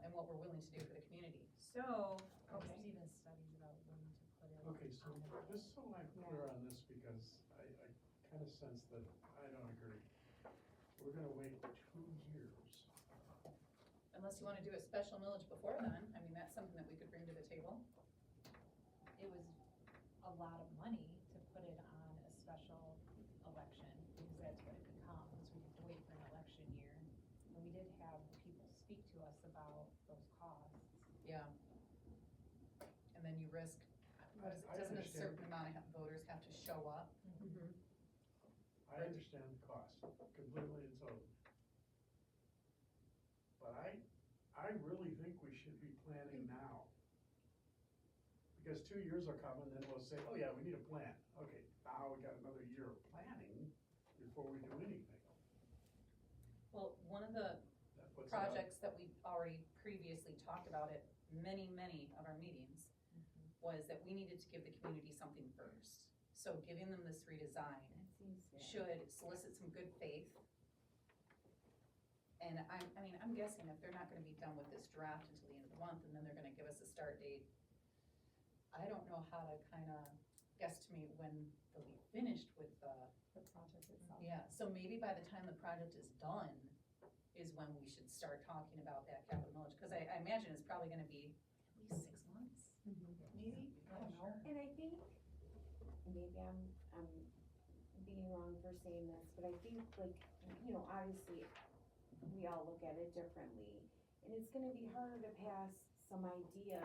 and what we're willing to do for the community. So, Okay. there's even studies about wanting to put it. Okay, so just so I'm clear on this, because I kinda sense that I don't agree. We're gonna wait 2 years. Unless you wanna do a special millage before then, I mean, that's something that we could bring to the table. It was a lot of money to put it on a special election, because that's what it becomes, we have to wait for an election year. And we did have people speak to us about those costs. Yeah. And then you risk, I doesn't a understand. certain amount of voters have to show up? I understand the cost completely and totally. But I really think we should be planning now. Because 2 years will come and then we'll say, oh yeah, we need a plan. Okay, now we got another year of planning before we do anything. Well, one of the That puts it up. projects that we already previously talked about at many of our meetings was that we needed to give the community something first. So giving them this redesign That seems fair. should solicit some good faith. And I'm guessing if they're not gonna be done with this draft until the end of the month, and then they're gonna give us a start date, I don't know how to kinda guesstimate when they'll be finished with the, The project itself. yeah, so maybe by the time the project is done is when we should start talking about that capital millage, cause I imagine it's probably gonna be at least 6 months, maybe, I don't know. And I think, maybe I'm being wrong for saying this, but I think like, obviously, we all look at it differently. And it's gonna be harder to pass some idea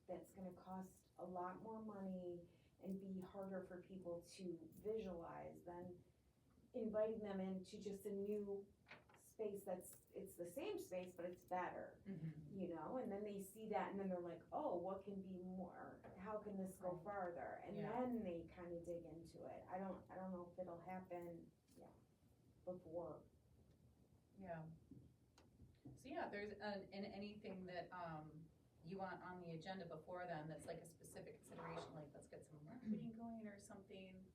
that's gonna cost a lot more money and be harder for people to visualize than inviting them into just a new space it's the same space, but it's better. And then they see that and then they're like, oh, what can be more, how can this go farther? And Yeah. then they kinda dig into it. I don't know if it'll happen, before. Yeah. So yeah, there's, and anything that, you want on the agenda before then, that's like a specific consideration, like let's get some marketing going or something,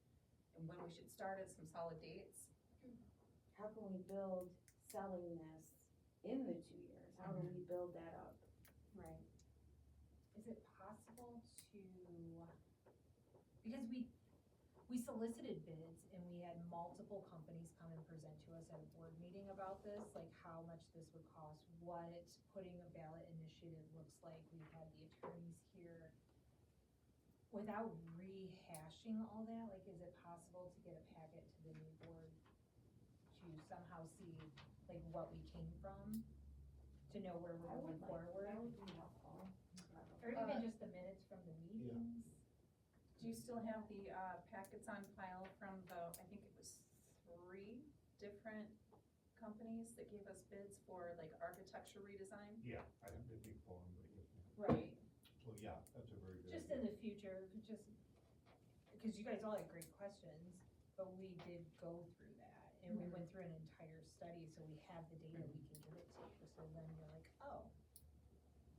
and when we should start it, some solid dates. How can we build selling this in the 2 years? How do we build that up? Right. Is it possible to, because we solicited bids and we had multiple companies come and present to us at a board meeting about this, like how much this would cost, what putting a ballot initiative looks like. We had the attorneys here. Without rehashing all that, like, is it possible to get a packet to the new board to somehow see, like, what we came from? To know where we're going forward? That would be helpful. Or even just the minutes from the meetings? Do you still have the, packets on file from the, I think it was 3 different companies that gave us bids for like architecture redesign? Yeah, I didn't pull them, but yes, ma'am. Right. So yeah, that's a very good. Just idea. in the future, just, because you guys all had great questions, but we did go through that. And we went through an entire study, so we have the data, we can give it to you. So then you're like, oh,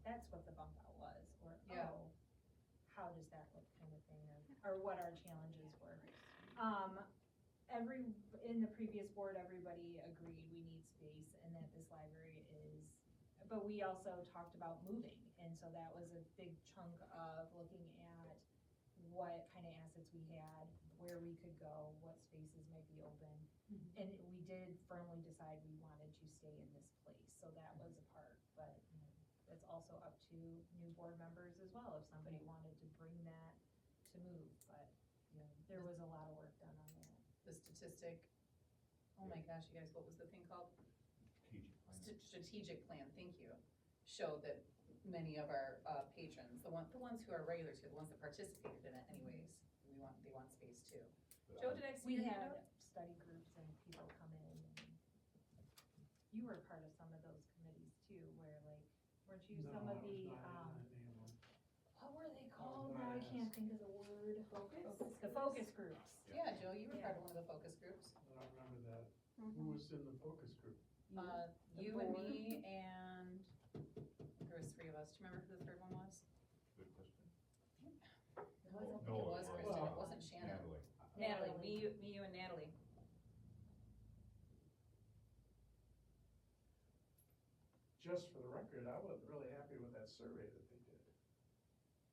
that's what the bump out was, or, Yeah. oh, how does that look, kind of thing, or what our challenges were. In the previous board, everybody agreed we need space and that this library is, but we also talked about moving. And so that was a big chunk of looking at what kind of assets we had, where we could go, what spaces might be open. And we did firmly decide we wanted to stay in this place, so that was a part, but it's also up to new board members as well, if somebody wanted to bring that to move, but there was a lot of work done on that. The statistic, oh my gosh, you guys, what was the thing called? Strategic plan. Strategic plan, thank you, showed that many of our, patrons, the ones who are regulars here, the ones that participated in it anyways, they want space too. But Joe, I- did I see We your had hand up? study groups and people come in, and you were part of some of those committees too, where like, weren't you No, some I of was the, not in any of them. what were they called? Now I not can't asked. think of the word. board. Focus? The focus groups. Yeah, Joe, you were part of one of the focus groups. I don't remember that. Who was in the focus group? You and me and there was three of us. Do you remember who the third one was? Good question. I don't think No, it was Kristen, it wasn't Shannon. Natalie. Natalie, me, you and Natalie. Just for the record, I wasn't really happy with that survey that they did.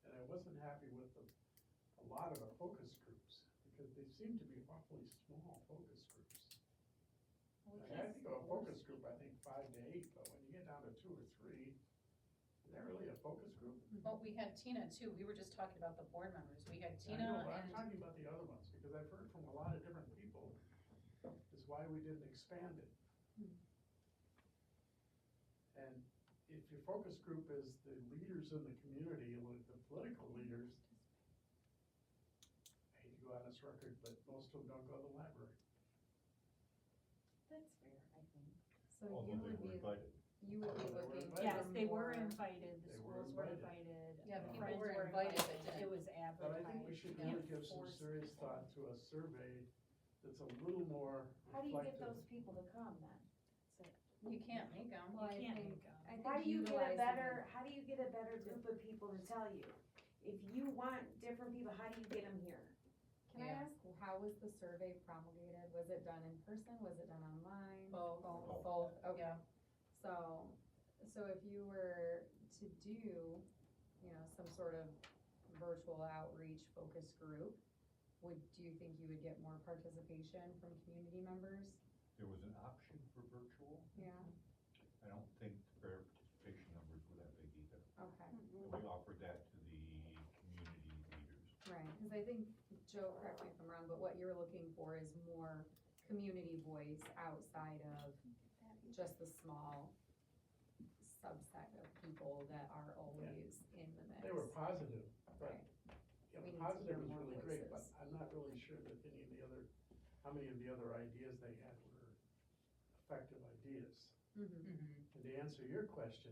And I wasn't happy with a lot of the focus groups, because they seem to be awfully small focus groups. I think of a focus group, I think 5 to 8, but when you get down to 2 or 3, is that really a focus group? Well, we had Tina too. We were just talking about the board members. We had I Tina know, but I'm and, talking about the other ones, because I've heard from a lot of different people, is why we didn't expand it. And if your focus group is the leaders in the community, like the political leaders, I hate to go on this record, but most of them don't go to the library. That's fair, I think. So Although you they would were be, invited. you would be They were looking for invited. Yes, they were more- invited, the They were schools were invited. invited. Yeah, the people friends were invited, but didn't. It was But advertised. I think we should yeah. really give some serious thought to a survey that's a little more How do you get reflective. those people to come then? you can't make them. Well, I can't think, make 'em. I think How do you get a utilizing better, how do you get a better group of people to tell you? If you want different people, how do you get them here? Can I Yeah. ask, how was the survey promulgated? Was it done in person? Was it done online? Both. Both, okay. Yeah. So if you were to do, some sort of virtual outreach focus group, do you think you would get more participation from community members? There was an option for virtual. Yeah, I don't think their participation numbers were that big either. okay, And we offered that to the community leaders. right, cause I think, Joe, correct me if I'm wrong, but what you're looking for is more community voice outside of just the small subset of people that are always in the mix. They were positive, but, Right. yeah, We need the to positive hear was more really great, but voices. I'm not really sure that how many of the other ideas they had were effective ideas. Mm-hmm. And to answer your question,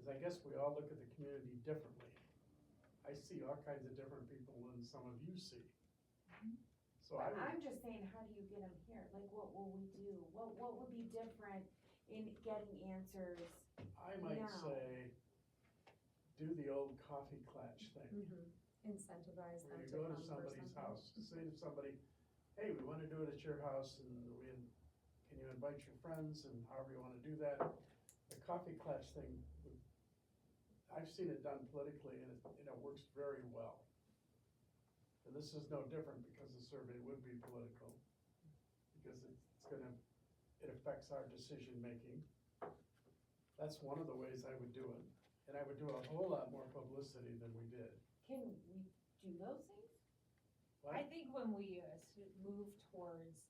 is I guess we all look at the community differently. I see all kinds of different people than some of you see. So I But would, I'm just saying, how do you get them here? Like, what will we do? What would be different in getting answers? I might now. say, do the old coffee klatch thing. Mm-hmm. Incentivize Where them you to go to come for somebody's something. house, say to somebody, hey, we wanna do it at your house, and can you invite your friends, and however you wanna do that. The coffee klatch thing, I've seen it done politically, and it works very well. And this is no different, because the survey would be political, because it affects our decision-making. That's one of the ways I would do it, and I would do a whole lot more publicity than we did. Can we do those things? I think when we move towards,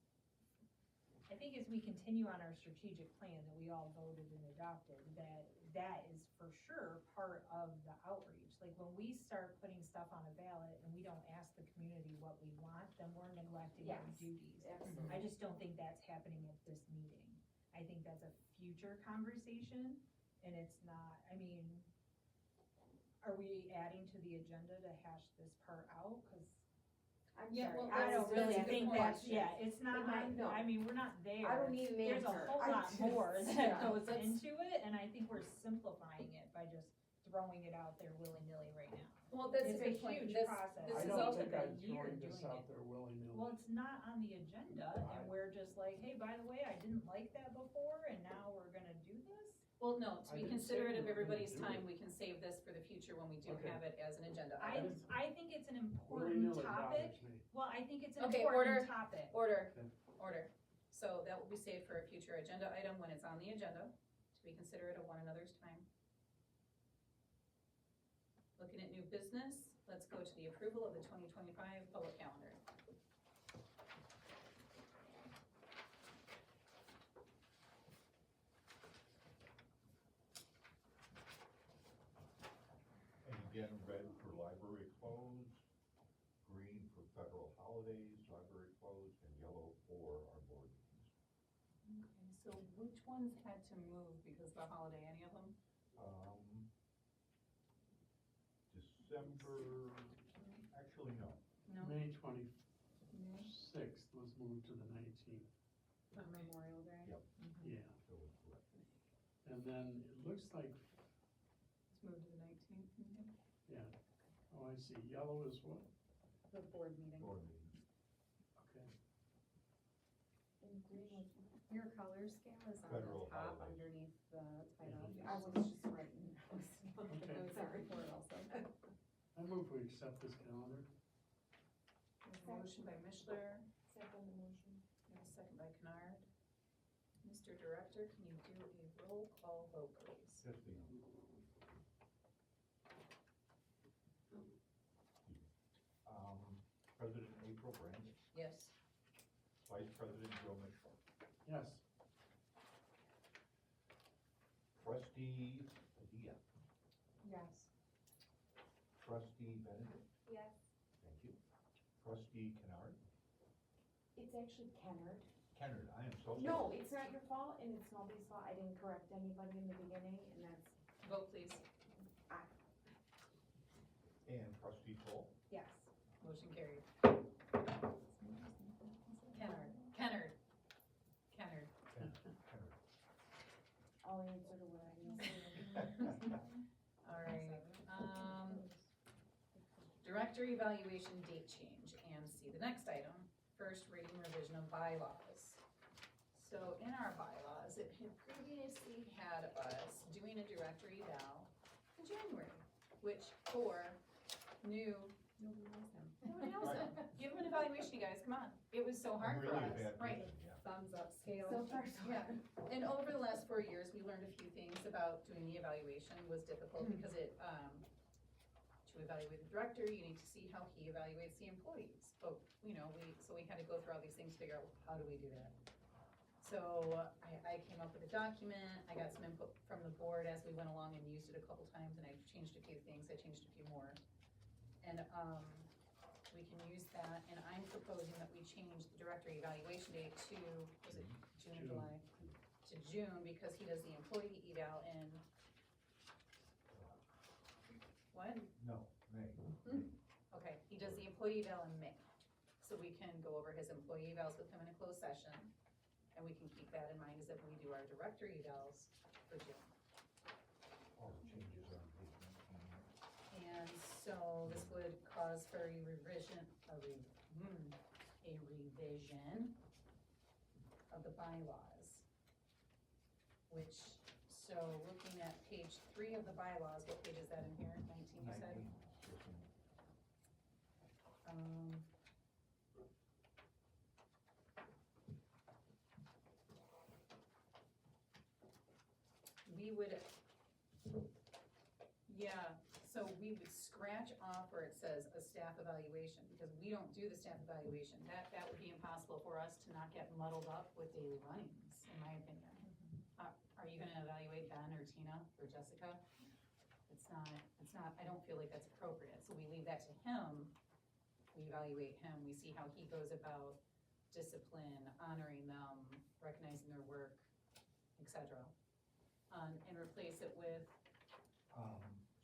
I think as we continue on our strategic plan that we all voted and adopted, that is for sure part of the outreach. Like when we start putting stuff on a ballot and we don't ask the community what we want, then we're neglecting our Yes. duties. Absolutely. I just don't think that's happening at this meeting. I think that's a future conversation, and it's not, I mean, are we adding to the agenda to hash this part out? Cause I'm Yeah, sorry. well, I don't that's really a good think point. that's, yeah, it's not, But no. I mean, we're not there. I don't need an There's a answer. whole I lot just- more yeah. that goes Let's- into it, and I think we're simplifying it by just throwing it out there willy-nilly right now. Well, that's a It's a good point. huge This, process. this I is don't also think a I'd year throwing this doing out it. there willy-nilly. Well, it's not on the agenda, and we're just like, hey, by the way, I didn't like that before, and now we're gonna do this? well, no, to I be didn't say considerate we of were gonna everybody's do time, it. we can save this for the future when we do Okay. have it as an agenda I item. think it's an important Willy-nilly topic. bothers me. Well, I think it's an Okay, important order. topic. Order, Okay. order. So that will be saved for a future agenda item when it's on the agenda, to be considerate of one another's time. Looking at new business, let's go to the approval of the 2025 public calendar. And again, red for library closed, green for federal holidays, library closed, and yellow for our board meetings. Okay, so which ones had to move because of the holiday, any of them? December, actually, No. May 26th was moved to the 19th. On Memorial Day. Yep. Yeah, So it's correct. and then it looks like, Let's move to the 19th. yeah, oh, I see, yellow is what? The board meeting. Board meeting. Okay, And green was, Your color scale is on Federal the top holidays. underneath the title. I was just writing. I was looking for it also. I move we accept this calendar. Motion by Mishler, Second motion. and a second by Kennard. Mr. Director, can you do a roll call vote, please? Yes, ma'am. President April Brandon, Yes. Vice President Joe Mitchell, Yes, Trustee Padilla, Yes. Trustee Benedict, Yes. thank you. Trustee Kennard, It's actually Kennard. Kennard, I am so sorry. No, it's not your fault and it's nobody's fault. I didn't correct anybody in the beginning and that's, Vote, please. And Trustee Toll, Yes. Motion carried. Kennard. Kennard. I'll answer to what I missed. All right, director evaluation date change, and see the next item, first reading revision of bylaws. So in our bylaws, it had previously had us doing a director eval in January, which for new, Nobody knows them. nobody knows it. Give them an evaluation, you guys, come on. It was so hard for I'm us, really a bad right? person, yeah. Thumbs up scale. So far, so Yeah, and over the last 4 years, we learned a few things about doing the evaluation was difficult because it, to evaluate the director, you need to see how he evaluates the employees. But, so we had to go through all these things, figure out, how do we do that? So I came up with a document, I got some input from the board as we went along and used it a couple times, and I changed a few things, I changed a few more. And, we can use that, and I'm proposing that we change the director evaluation date to, was it June or June. July? To June, because he does the employee eval in, what? No, May. Okay, he does the employee eval in May. So we can go over his employee evals with him in a closed session, and we can keep that in mind as if we do our director evals for June. All the changes are on page 19. And so this would cause for a revision of the bylaws. Which, so looking at page 3 of the bylaws, what page is that in here? 19, you said? 19, yes, ma'am. We would, yeah, so we would scratch off where it says a staff evaluation, because we don't do the staff evaluation. That would be impossible for us to not get muddled up with daily runnings, in my opinion. Are you gonna evaluate Ben or Tina or Jessica? It's not, I don't feel like that's appropriate, so we leave that to him. We evaluate him, we see how he goes about discipline, honoring them, recognizing their work, et cetera. And replace it with,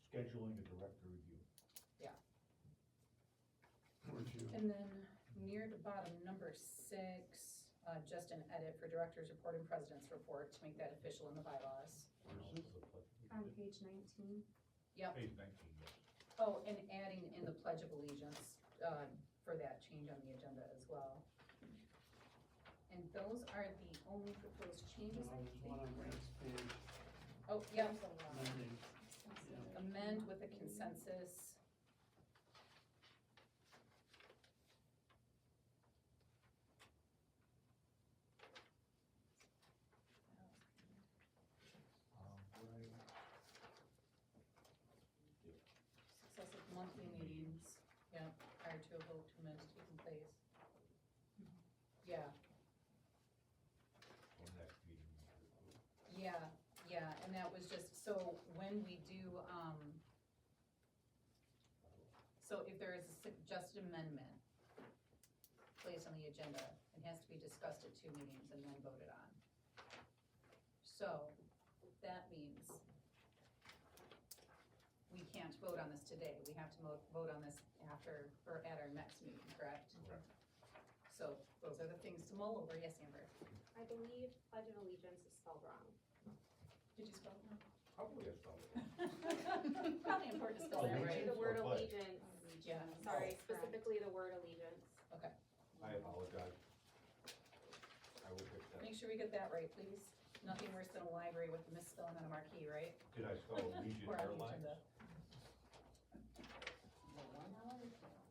Scheduling a director review. would you? and then near the bottom, number 6, just an edit for director's report and president's report to make that official in the bylaws. Where's this? On page 19. Yep. Page 19, yes. Oh, and adding in the pledge of allegiance, for that change on the agenda as well. And those are the only proposed changes, No, I there's think, one on the right? next page, Oh, yep, amending. amend with a consensus. Successive monthly meetings, yeah, prior to a vote to amend taking place. Yeah, Or next meeting. yeah, and that was just, so when we do, so if there is a suggested amendment placed on the agenda, it has to be discussed at 2 meetings and then voted on. So, that means we can't vote on this today, we have to vote on this after, or at our next meeting, correct? Correct. So those are the things to mull over, yes, Amber? I believe Pledge of Allegiance is spelled wrong. Did you spell it wrong? Probably a spell. Probably important to spell that right. The word or pledge? allegiance, Yeah. sorry, Correct. specifically the word allegiance. I apologize. I will fix that. Make sure we get that right, please. Nothing worse than a library with a misspelling on a marquee, right? Did I spell Legion Or on the Airlines? agenda. Legion Airlines, okay.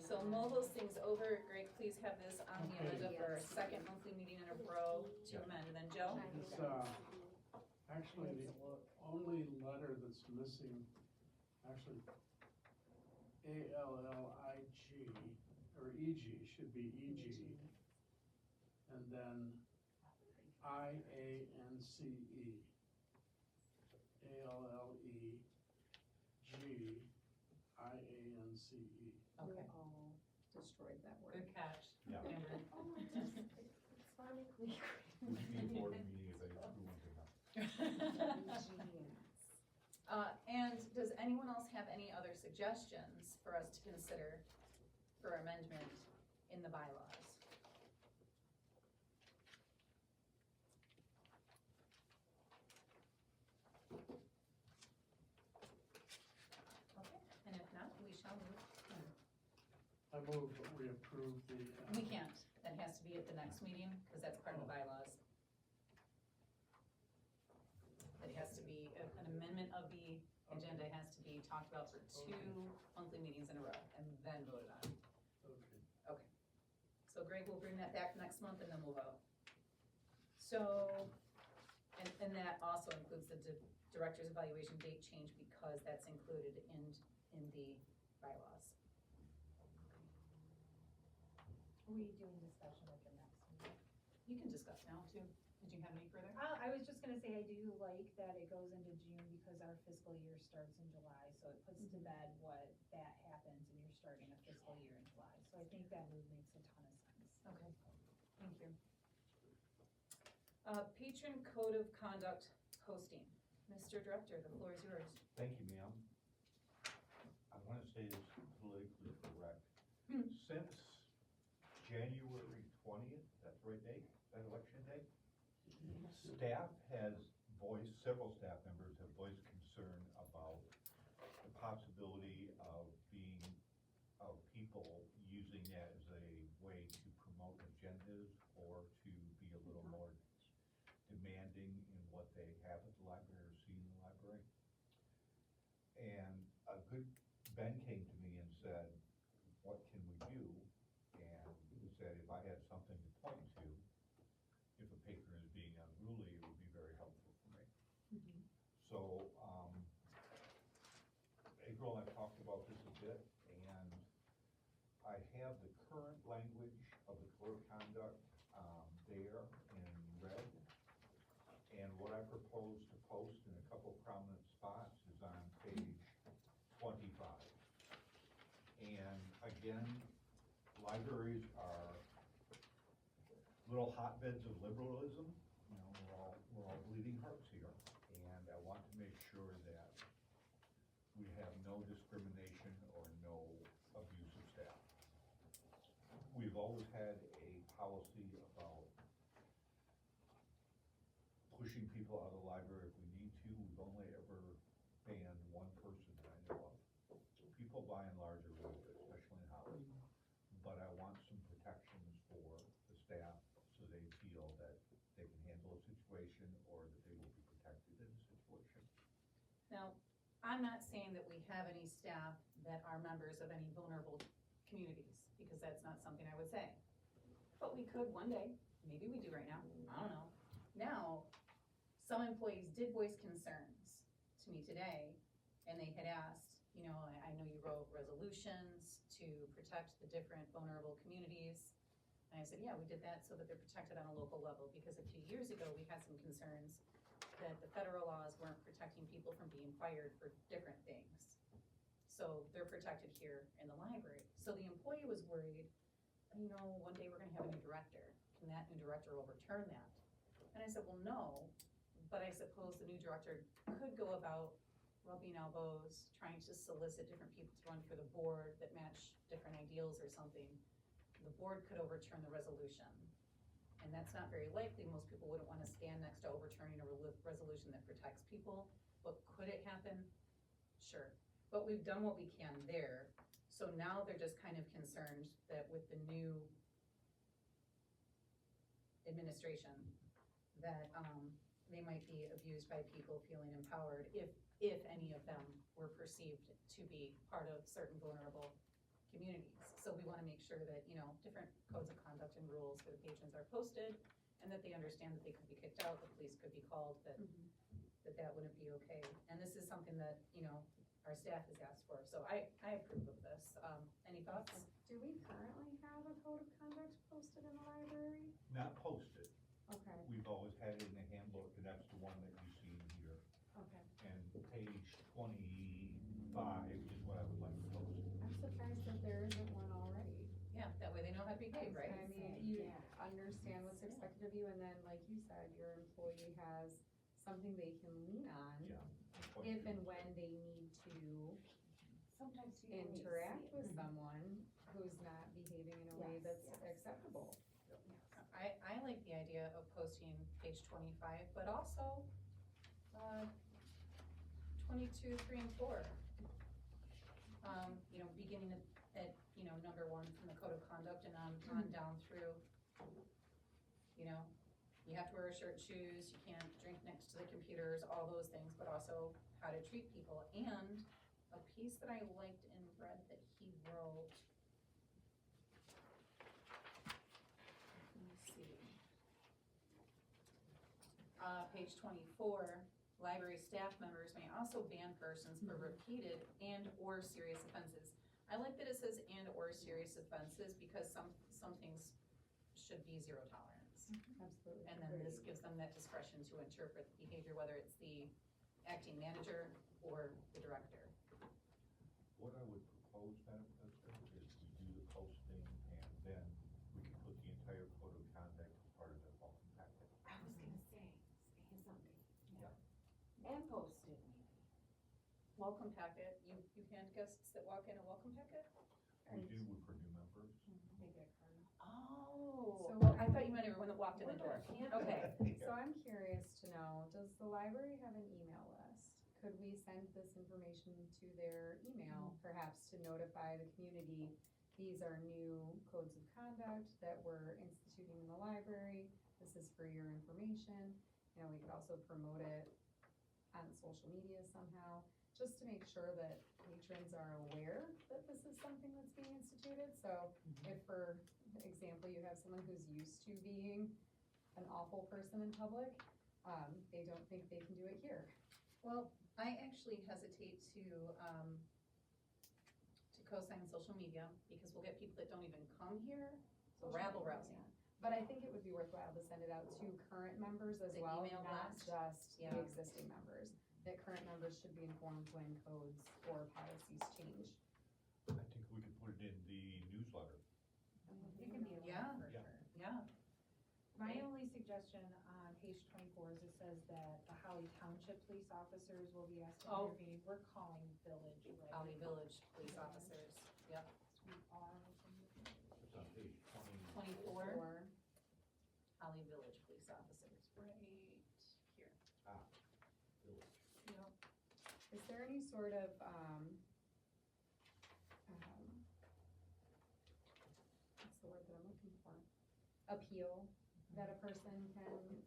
So mull those things over. Greg, please have this on the Okay. agenda for our second monthly meeting in a row to Yeah. amend. And then Joe? It's, actually, the only letter that's missing, actually, A-L-L-I-G, or E-G, should be E-G. And then I-A-N-C-E. A-L-L-E-G, I-A-N-C-E. Okay. We all destroyed that word. Good catch. Yeah. Amber. Oh, it's phonetically Would you be board meeting if I threw one thing up? And does anyone else have any other suggestions for us to consider for amendment in the bylaws? Okay, and if not, we shall move. I move that we approve the. We can't, that has to be at the next meeting, because that's part of the bylaws. It has to be, an amendment of the agenda has to be talked about for 2 monthly meetings in a row, and then voted on. Okay. So Greg will bring that back next month, and then we'll vote. So, and that also includes the director's evaluation date change, because that's included in the bylaws. Are we doing discussion at the next meeting? You can discuss now, too. Did you have any further? I was just gonna say, I do like that it goes into June because our fiscal year starts in July, so it puts to bed what that happens and you're starting a fiscal year in July. So I think that move makes a ton of sense. Okay, thank you. Patron code of conduct posting. Mr. Director, the floor is yours. Thank you, ma'am. I want to say this politically correct. Since January 20th, that's the right date, that election day, staff has voiced, several staff members have voiced concern about the possibility of people using that as a way to promote agendas or to be a little more demanding in what they have at the library or see in the library. And Ben came to me and said, what can we do? And he said, if I had something to point to, if a patron is being unruly, it would be very helpful for me. So, April and I talked about this a bit, and I have the current language of the code of conduct, there in red. And what I propose to post in a couple prominent spots is on page 25. And again, libraries are little hotbeds of liberalism. You know, we're all bleeding hearts here, and I want to make sure that we have no discrimination or no abuse of staff. We've always had a policy about pushing people out of the library if we need to. We've only ever banned one person that I know of. People by and large are really good, especially in Holland. But I want some protections for the staff so they feel that they can handle a situation or that they will be protected in a situation. Now, I'm not saying that we have any staff that are members of any vulnerable communities, because that's not something I would say. But we could one day, maybe we do right now, I don't know. Now, some employees did voice concerns to me today, and they had asked, you know, I know you wrote resolutions to protect the different vulnerable communities. And I said, yeah, we did that so that they're protected on a local level, because a few years ago, we had some concerns that the federal laws weren't protecting people from being fired for different things. So they're protected here in the library. So the employee was worried, you know, one day we're gonna have a new director. Can that new director overturn that? And I said, well, no, but I suppose the new director could go about rubbing elbows, trying to solicit different people to run for the board that match different ideals or something. The board could overturn the resolution. And that's not very likely. Most people wouldn't wanna stand next to overturning a resolution that protects people. But could it happen? Sure. But we've done what we can there. So now they're just kind of concerned that with the new administration, that, they might be abused by people feeling empowered if any of them were perceived to be part of certain vulnerable communities. So we wanna make sure that, different codes of conduct and rules for the patrons are posted, and that they understand that they could be kicked out, the police could be called, that wouldn't be okay. And this is something that, our staff has asked for, so I approve of this. Any thoughts? Do we currently have a code of conduct posted in the library? Not posted. Okay, We've always had it in the handbook, and that's the one that you see here. okay. And page 25 is what I would like to post. I'm surprised that there isn't one already. Yeah, that way they know how to behave, right? I mean, you understand what's expected of you, and then, like you said, your employee has something they can lean on Yeah. if and when they need to Sometimes people need to see interact it. with someone who's not behaving in a way Yes, that's yes. acceptable. I like the idea of posting page 25, but also, 22, 3, and 4. Beginning at, number 1 from the code of conduct and on down through, you have to wear a shirt and shoes, you can't drink next to the computers, all those things, but also how to treat people. And a piece that I liked in red that he wrote, let me see. Page 24, library staff members may also ban persons for repeated and/or serious offenses. I like that it says and/or serious offenses because some things should be zero tolerance. Absolutely. And then this gives them that discretion to interpret the behavior, whether it's the acting manager or the director. What I would propose, Madam President, is we do the posting, and then we can put the entire code of conduct as part of the welcome packet. I was gonna say something. Yeah. And post it maybe. Welcome packet, you hand guests that walk in a welcome packet? We do for new members. Make it a card. Oh, So- I thought you meant everyone that walked in the door. Okay. So I'm curious to know, does the library have an email list? Could we send this information to their email, perhaps to notify the community, these are new codes of conduct that we're instituting in the library, this is for your information. We could also promote it on social media somehow, just to make sure that patrons are aware that this is something that's being instituted. So if, for example, you have someone who's used to being an awful person in public, they don't think they can do it here. Well, I actually hesitate to co-sign social media, because we'll get people that don't even come here, rabble rousing. But I think it would be worthwhile to send it out to current members as The well, email not blast? just Yeah. the existing members. That current members should be informed when codes or policies change. I think we could put it in the newsletter. It can be a Yeah. lot for Yeah. sure. Yeah, My only suggestion on page 24 is it says that the Holly Township police officers will be asked to Oh. intervene. We're calling village, right? Holly Village police officers, yep. We are within the village. It's on page 24, Or, Holly Village police officers, right here. village. Yep. is there any sort of, what's the word that I'm looking for? Appeal that a person can,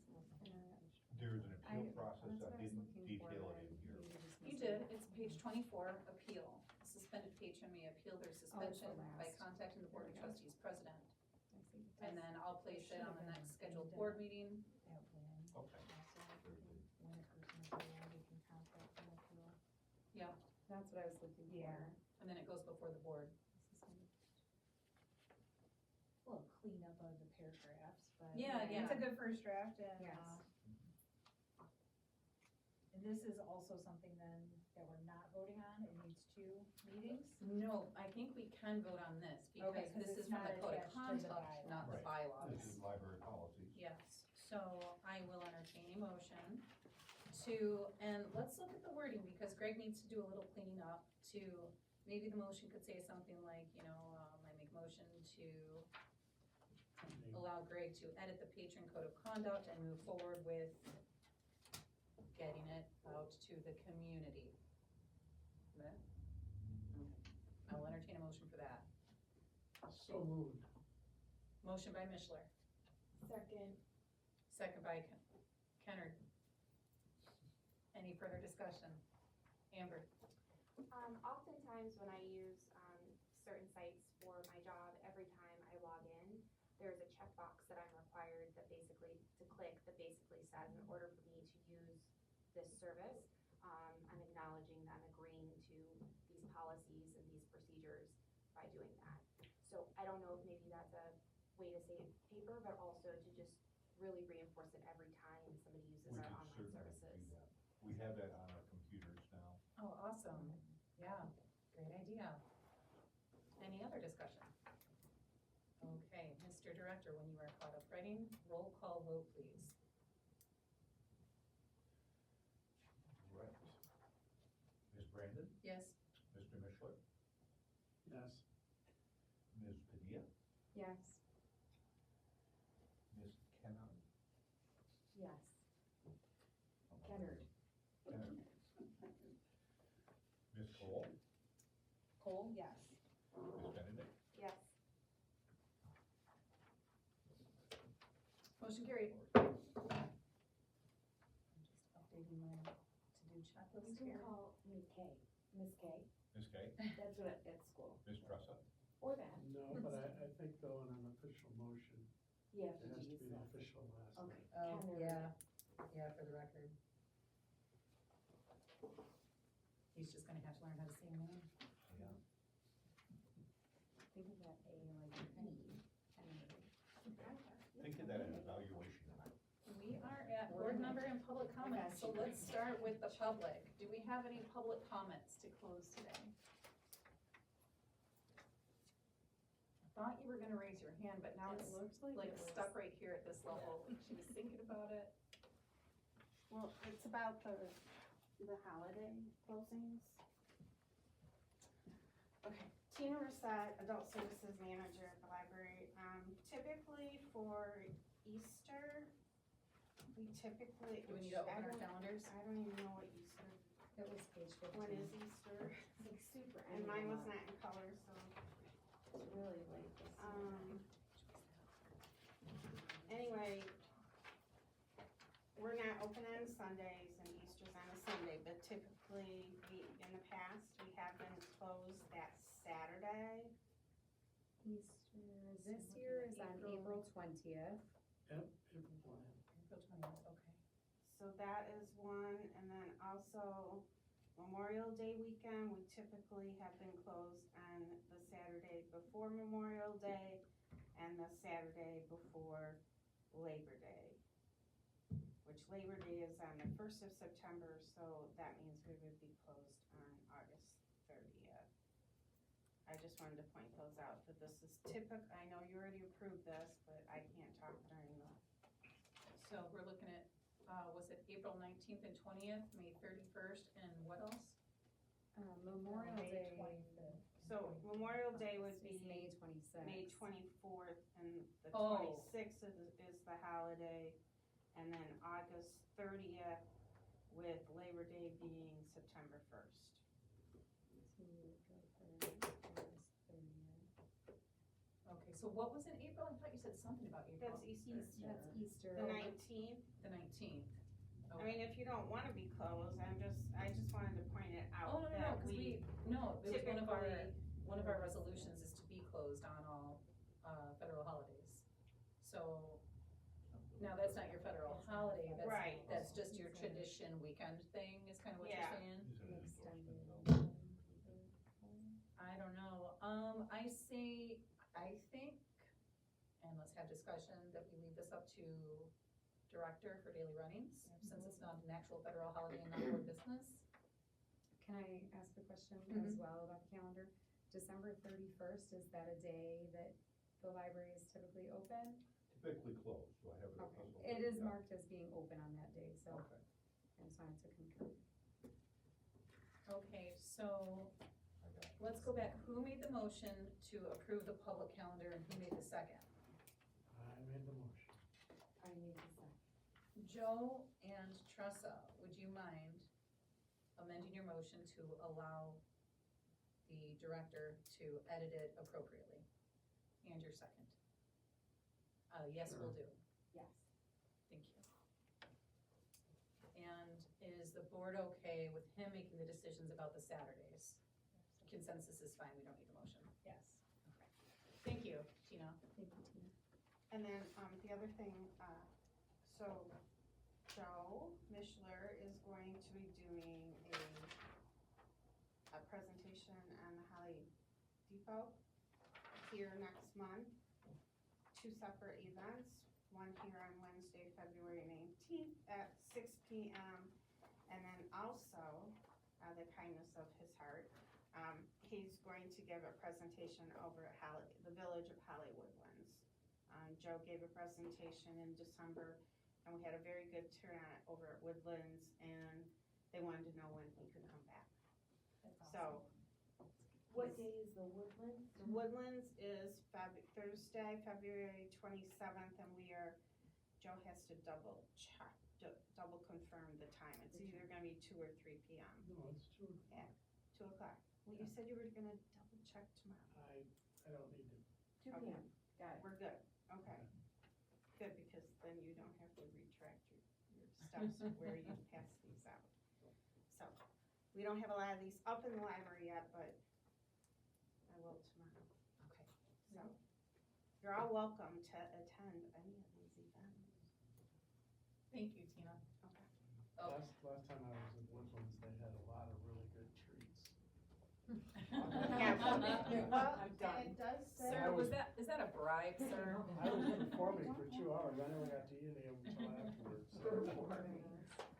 There's an I, appeal process, that's what I I was didn't looking for. detail it and in here. maybe just You missed did, it. it's page 24, appeal. Suspended patron may appeal their suspension by last. contacting the board of There we go. trustees president. I see. And then I'll place it on the Should've next been scheduled done. board meeting. That plan. Okay. Also, when a person is around, they can contact them if you want. Yep, That's what I was looking for. Yeah. and then it goes before the board. A little cleanup of the paragraphs, but. Yeah, It's yeah. a good first draft and, Yes. And this is also something then that we're not voting on, it needs 2 meetings? No, I think we can vote on this, because Okay, 'cause this it's is from the not code of attached to the conduct, not the Right. bylaws. This is library policies. Yes, so I will entertain a motion and let's look at the wording, because Greg needs to do a little cleaning up to, maybe the motion could say something like, I make motion to allow Greg to edit the patron code of conduct and move forward with getting it out to the community. Okay. I'll entertain a motion for that. So moved. Motion by Mishler, Second. second by Kennard. Any further discussion? Amber? Oftentimes when I use, certain sites for my job, every time I log in, there's a checkbox that I'm required to click that basically says, in order for me to use this service, I'm acknowledging that I'm agreeing to these policies and these procedures by doing that. So I don't know if maybe that's a way to save paper, but also to just really reinforce it every time somebody uses We our can online certainly services. do that. We have that on our computers now. Oh, awesome. Yeah, great idea. Any other discussion? Okay, Mr. Director, when you are caught up writing, roll call vote, please. Right. Ms. Brandon? Yes? Mr. Mishler? Yes. Ms. Padilla? Yes. Ms. Kennard? Yes. Kennard. Kennard? Ms. Cole? Cole, yes. Ms. Benedict? Yes. Motion carried. I'm just updating my to-do checklist You can here. call me Kay, Miss Kay, Ms. Kay? that's what at school, Ms. Tressa? or that, No, but I think though in an official motion, you have it to has to use be the that. official last Okay. name. Oh, Kennard. yeah, for the record. He's just gonna have to learn how to say your name. Yeah. Think of that A like E. Think of that as evaluation time. We are at board member and public comments, so let's start with the public. Do we have any public comments to close today? I thought you were gonna raise your hand, but now it's like stuck right here at this level. She was thinking about it. Well, it's about the holiday closings. Okay, Tina Reset, Adult Services Manager at the library. Typically for Easter, we typically. Do we need to I open our don't- calendars? I don't even know what Easter, That was page 15. when is Easter? It's like super. And mine was not in color, so, It's really late this year. anyway, we're not open on Sundays and Easter's on a Sunday, but typically, in the past, we have been closed that Saturday. Easter this year is on April 20th. Yep, April 20th. April 20th, okay. So that is one, and then also Memorial Day weekend, we typically have been closed on the Saturday before Memorial Day and the Saturday before Labor Day. Which Labor Day is on the 1st of September, so that means we would be closed on August 30th. I just wanted to point those out, that this is I know you already approved this, but I can't talk during the So we're looking at, was it April 19th and 20th, May 31st, and what else? Memorial May Day 25th. So Memorial Day would is be May 26th. May 24th, and the Oh. 26th is the holiday, and then August 30th with Labor Day being September 1st. So you would go for August 30th. Okay, so what was in April? I thought you said something about April. That's Easter. That's Easter. The 19th, The 19th. I mean, if you don't wanna be closed, I just wanted to point it Oh, out no, that because we no, it was typically. one of our resolutions is to be closed on all, federal holidays. So, now that's not your federal holiday, Right. that's just your tradition weekend thing, is kind of what you're Yeah. saying? Is it an Extended. endorsement though? I don't know, I think, and let's have discussion, that we leave this up to director for daily runnings, since it's not an actual federal holiday and not board business. Can I ask a question Mhm. as well about the calendar? December 31st, is that a day that the library is typically open? Typically closed, do I have it? Okay, puzzled? it is Yeah. marked as being open on that day, so. Okay. I just wanted to confirm. Okay, so let's go back. Who made the motion to approve the public calendar and who made the second? I made the motion. I need to say. Joe and Tressa, would you mind amending your motion to allow the director to edit it appropriately? And your second? Yes, will do. Yes. Thank you. And is the board okay with him making the decisions about the Saturdays? Consensus is fine, we don't need a motion. Yes. Thank you, Tina. Thank you, Tina. And then, the other thing, so Joe Mishler is going to be doing a presentation on the Holly Depot here next month. 2 separate events, one here on Wednesday, February 19th at 6 p.m. And then also, the kindness of his heart, he's going to give a presentation over at the Village of Holly Woodlands. Joe gave a presentation in December, and we had a very good turnout over at Woodlands, and they wanted to know when he could come back. That's So, What day is the Woodlands? the Woodlands is Thursday, February 27th, and Joe has to double check, double confirm the time. It's either gonna be 2 or 3 p.m. No, it's 2 Yeah. 2 o'clock. Well, you said you were gonna double check tomorrow. I don't need to. 2 Okay. p.m. Got it. We're good, okay. Good, because then you don't have to retract your steps of where you pass these out. So, we don't have a lot of these up in the library yet, but I will tomorrow. Okay. So, you're all welcome to attend any of these events. Thank you, Tina. Okay. Oh, Last time I was in Woodlands, they had a lot of really good treats. Yeah, well, I'm done. it does say. Sir, is that a bribe, sir? I was performing for 2 hours, I never got to eat any of them until afterwards.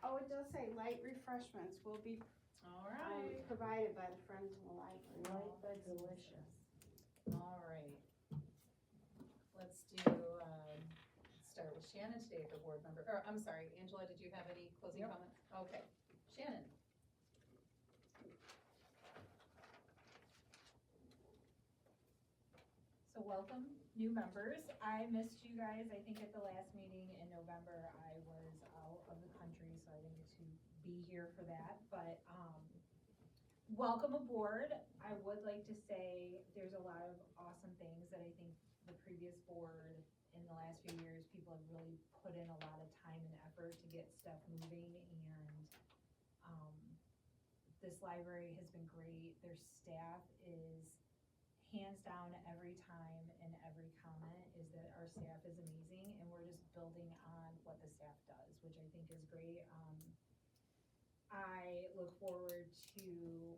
Oh, it does say light refreshments will be All right, provided by the Friends of the Library. Light but delicious. all right. Let's start with Shannon today for board member, or I'm sorry, Angela, did you have any closing Yep. comments? Okay, Shannon. So welcome, new members. I missed you guys. I think at the last meeting in November, I was out of the country, so I didn't get to be here for that. But, welcome aboard. I would like to say there's a lot of awesome things that I think the previous board in the last few years, people have really put in a lot of time and effort to get stuff moving, and, this library has been great. Their staff is hands down every time and every comment is that our staff is amazing, and we're just building on what the staff does, which I think is great. I look forward to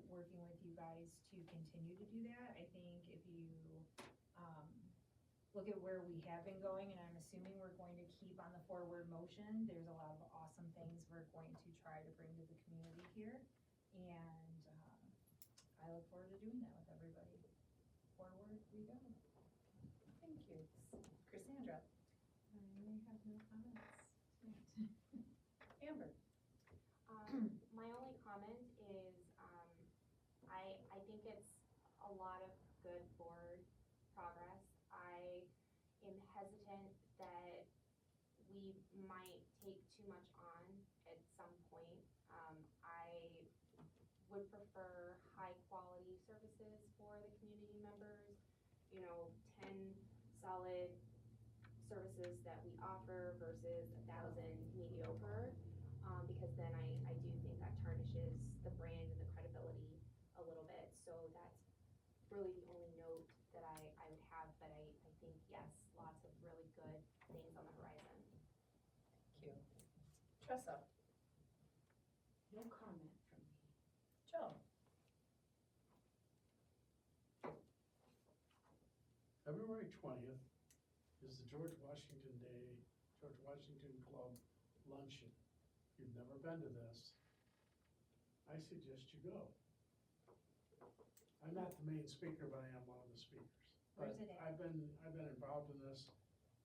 working with you guys to continue to do that. I think if you, look at where we have been going, and I'm assuming we're going to keep on the forward motion, there's a lot of awesome things we're going to try to bring to the community here. And, I look forward to doing that with everybody. Forward we go. Thank you. Cassandra. I may have no comments. Amber. My only comment is, I think it's a lot of good board progress. I am hesitant that we might take too much on at some point. I would prefer high quality services for the community members, 10 solid services that we offer versus 1,000 mediocre. Because then I do think that tarnishes the brand and the credibility a little bit. So that's really the only note that I would have, but I think, yes, lots of really good things on the horizon. Thank you. Tressa. No comment from me. Joe. February 20th is the George Washington Club luncheon. If you've never been to this, I suggest you go. I'm not the main speaker, but I am one of the speakers. Where's But it at? I've been involved in this.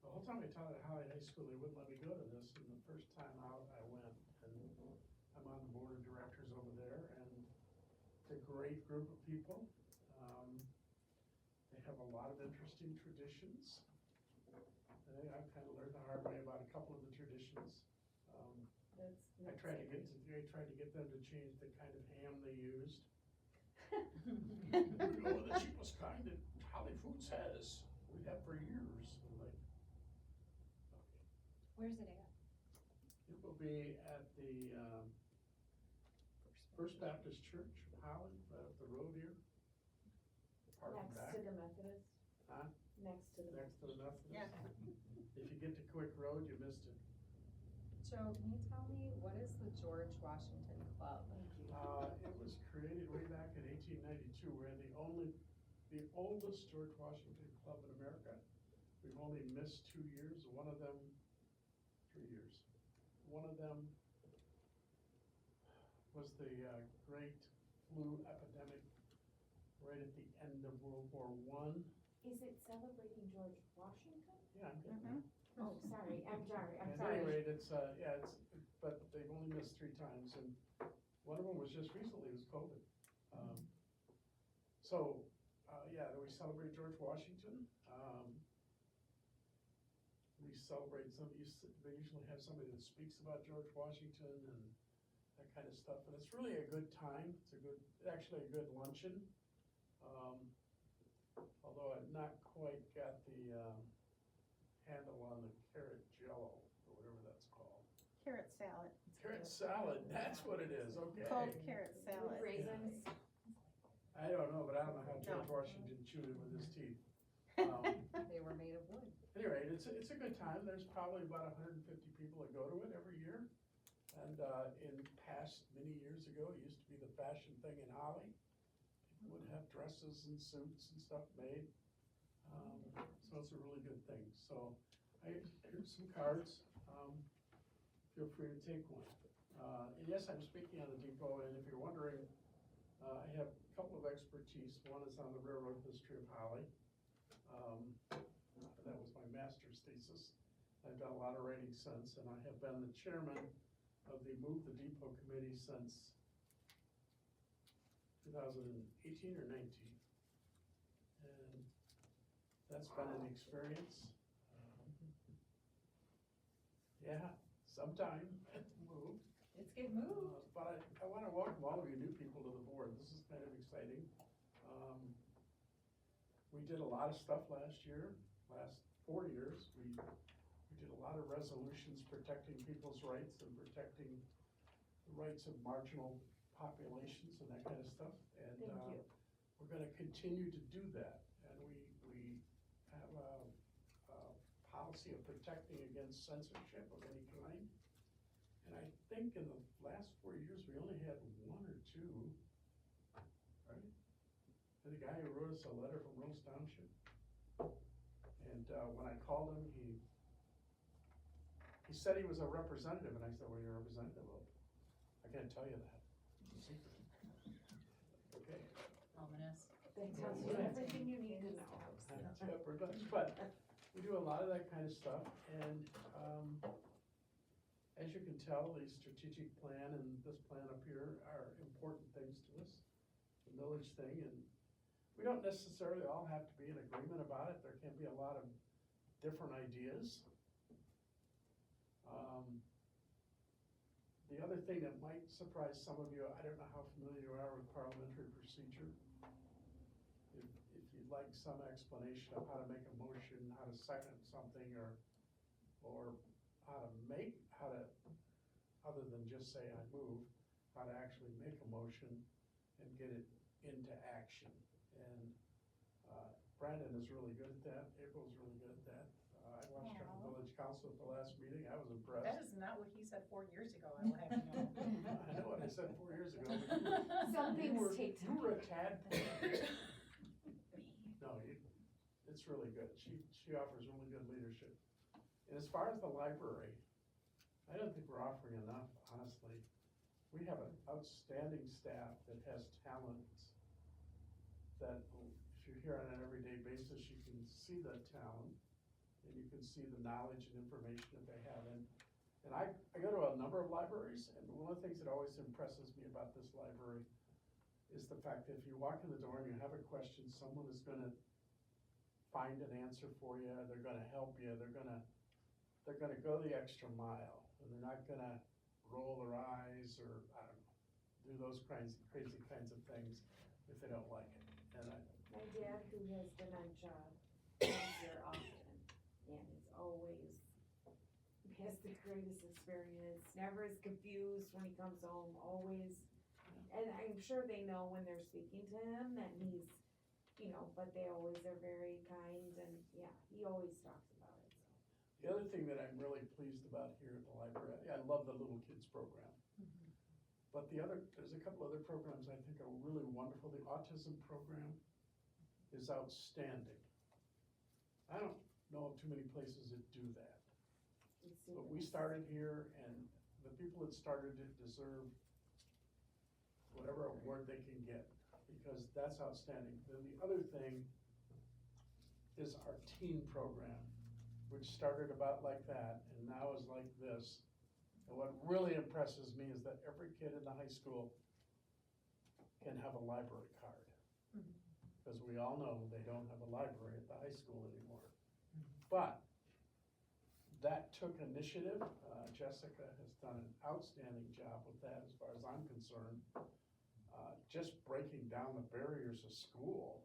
The whole time I taught at Holly High School, they wouldn't let me go to this, and the first time out, I went. And I'm on the board of directors over there, and it's a great group of people. They have a lot of interesting traditions. I've kind of learned the hard way about a couple of the traditions. I tried to get them to change the kind of ham they used. The cheapest kind that Holly Foods has, we've had for years. I'm like, okay. Where's it at? It will be at the, First Baptist Church of Holland, right up the road here. Park and Next back. to the Methodist? Huh? Next to the Next to the Methodist. Yeah. If you get to Quick Road, you missed it. Joe, can you tell me, what is the George Washington Club? It was created way back in 1892. We're the oldest George Washington club in America. We've only missed 2 years, one of them, 3 years. One of them was the great flu epidemic right at the end of World War I. Is it celebrating George Washington? Yeah, I'm getting there. Oh, sorry, I'm sorry. At any rate, but they've only missed 3 times, and one of them was just recently, it was COVID. We celebrate George Washington. We celebrate they usually have somebody that speaks about George Washington and that kind of stuff, and it's really a good time. It's actually a good luncheon. Although I've not quite got the, handle on the carrot jello, or whatever that's called. Carrot salad. Carrot salad, that's what it is, okay. Cold carrot With salad. raisins? I don't know, but I don't know how George Washington chewed it with his teeth. They were made of wood. Anyway, it's a good time. There's probably about 150 people that go to it every year. And in past, many years ago, it used to be the fashion thing in Holly. People would have dresses and suits and stuff made. So it's a really good thing. So here's some cards. Feel free to take one. And yes, I'm speaking on the depot, and if you're wondering, I have a couple of expertise. One is on the railroad history of Holly. That was my master's thesis. I've done a lot of writing since, and I have been the chairman of the Move the Depot Committee since 2018 or 19. And that's been an experience. Yeah, sometime move. It's getting moved. But I want to welcome all of you new people to the board. This is kind of exciting. We did a lot of stuff last 4 years. We did a lot of resolutions protecting people's rights and protecting the rights of marginal populations and that kind of stuff. And Thank you. we're going to continue to do that. And we have a policy of protecting against censorship of any kind. And I think in the last 4 years, we only had 1 or 2, right? And the guy who wrote us a letter from Rose Township. And when I called him, he said he was a representative, and I said, well, you're a representative? Well, I can't tell you that. It's a secret. Okay. Ominous. That tells you everything you need to know. Yeah, pretty much. But we do a lot of that kind of stuff, and as you can tell, the strategic plan and this plan up here are important things to us, the millage thing, and we don't necessarily all have to be in agreement about it. There can be a lot of different ideas. The other thing that might surprise some of you, I don't know how familiar you are with parliamentary procedure. If you'd like some explanation of how to make a motion, how to second something, or other than just say I move, how to actually make a motion and get it into action. And Brandon is really good at that. April's really good at that. I watched her at the village council at the last meeting. I was That impressed. is not what he said 4 years ago, I will have you know. I know what I said 4 years ago. Some things take You time. were a tad. No, it's really good. She offers really good leadership. And as far as the library, I don't think we're offering enough, honestly. We have an outstanding staff that has talents that if you're here on an everyday basis, you can see the talent and you can see the knowledge and information that they have. And And I go to a number of libraries, and one of the things that always impresses me about this library is the fact that if you walk in the door and you have a question, someone is gonna find an answer for you, they're gonna help you, they're gonna go the extra mile, and they're not gonna roll their eyes or, I don't know, do those crazy kinds of things if they don't like it. And My dad, who has dementia, comes here often, and is always, has the greatest experience, never is confused when he comes home, always. And I'm sure they know when they're speaking to him that he's, you know, but they always are very kind, and yeah, he always talks about it, so. the other thing that I'm really pleased about here at the library, I love the little kids program. But there's a couple other programs I think are really wonderful. The autism program is outstanding. I don't know of too many places that do that. It's But super we nice. started here, and the people that started it deserve whatever award they can get, because that's outstanding. Then the other thing is our teen program, which started about like that, and now is like this. And what really impresses me is that every kid in the high school can have a library card. Because we all know they don't have a library at the high school anymore. But that took initiative. Jessica has done an outstanding job with that as far as I'm concerned. Just breaking down the barriers of school,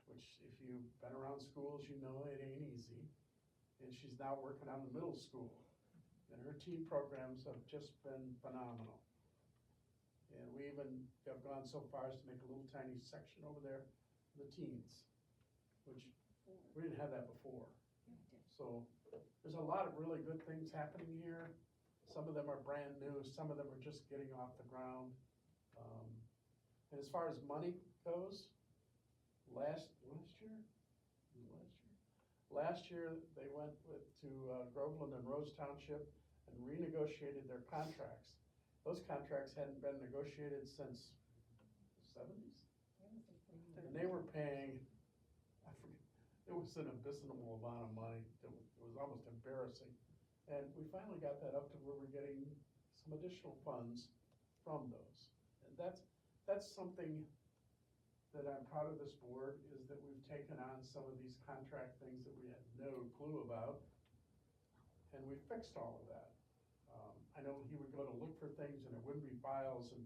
which if you've been around schools, you know it ain't easy. And she's now working on the middle school. And her teen programs have just been phenomenal. And we even have gone so far as to make a little tiny section over there for the teens, which we didn't have that before. So there's a lot of really good things happening here. Some of them are brand new, some of them are just getting off the ground. And as far as money goes, last year, they went to Groveland and Rose Township and renegotiated their contracts. Those contracts hadn't been negotiated since the seventies? And they were paying, I forget, it was an abysmal amount of money, it was almost embarrassing. And we finally got that up to where we're getting some additional funds from those. And that's something that I'm proud of this board, is that we've taken on some of these contract things that we had no clue about, and we fixed all of that. I know he would go to look for things and it wouldn't be files, and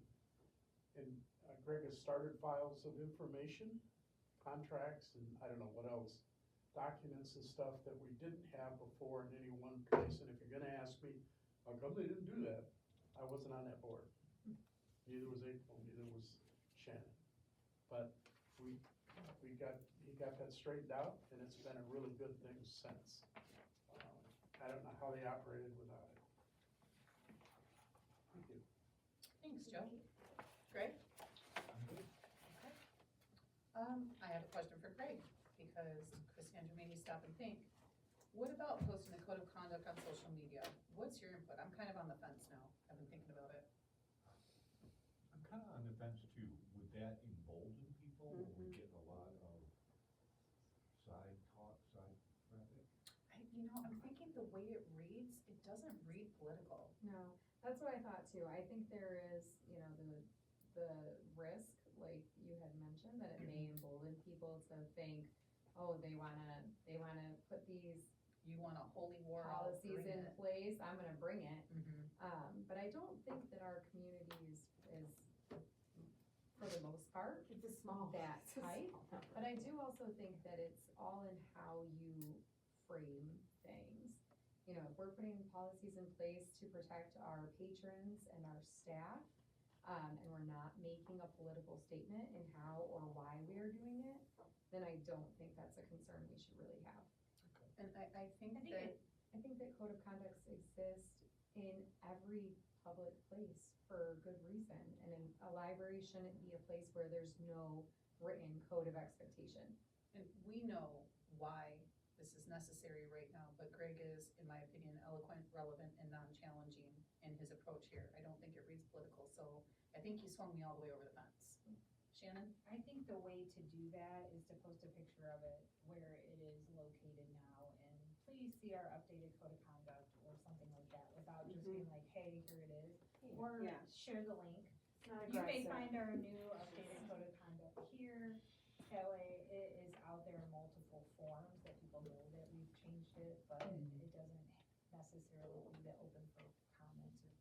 Greg has started files of information, contracts, and I don't know what else, documents and stuff that we didn't have before in any one place. And if you're gonna ask me, how come they didn't do that? I wasn't on that board. Neither was April, neither was Shannon. But he got that straightened out, and it's been a really good thing since. I don't know how they operated without it. Thank you. Thanks, Joe. Greg? I have a question for Craig, because Chris made me stop and think. What about posting a code of conduct on social media? What's your input? I'm kind of on the fence now. I've been thinking about it. I'm kind of on the fence too. Would that embolden people? Will we get a lot of side talk, side traffic? I'm thinking the way it reads, it doesn't read political. No, that's what I thought too. I think there is, the risk, like you had mentioned, that it may embolden people to think, oh, they wanna put these You want a holy war, I'll policies bring in it. place, I'm gonna bring it. Mhm. But I don't think that our community is, for the most part, It's a small. that it's a tight. small number. But I do also think that it's all in how you frame things. If we're putting policies in place to protect our patrons and our staff, and we're not making a political statement in how or why we are doing it, then I don't think that's a concern we should really have. And I think I think that code of conducts exist in every public place for good reason, and a library shouldn't be a place where there's no written code of expectation. And we know why this is necessary right now, but Greg is, in my opinion, eloquent, relevant, and non-challenging in his approach here. I don't think it reads political, so I think he swung me all the way over the fence. Shannon? I think the way to do that is to post a picture of it where it is located now, and please see our updated code of conduct or something like that, without just being like, hey, here it is. Or Yeah. share the link. It's not You may aggressive. find our new updated code of conduct here. That way it is out there in multiple forms that people know that we've changed it, but it doesn't necessarily leave it open for comments or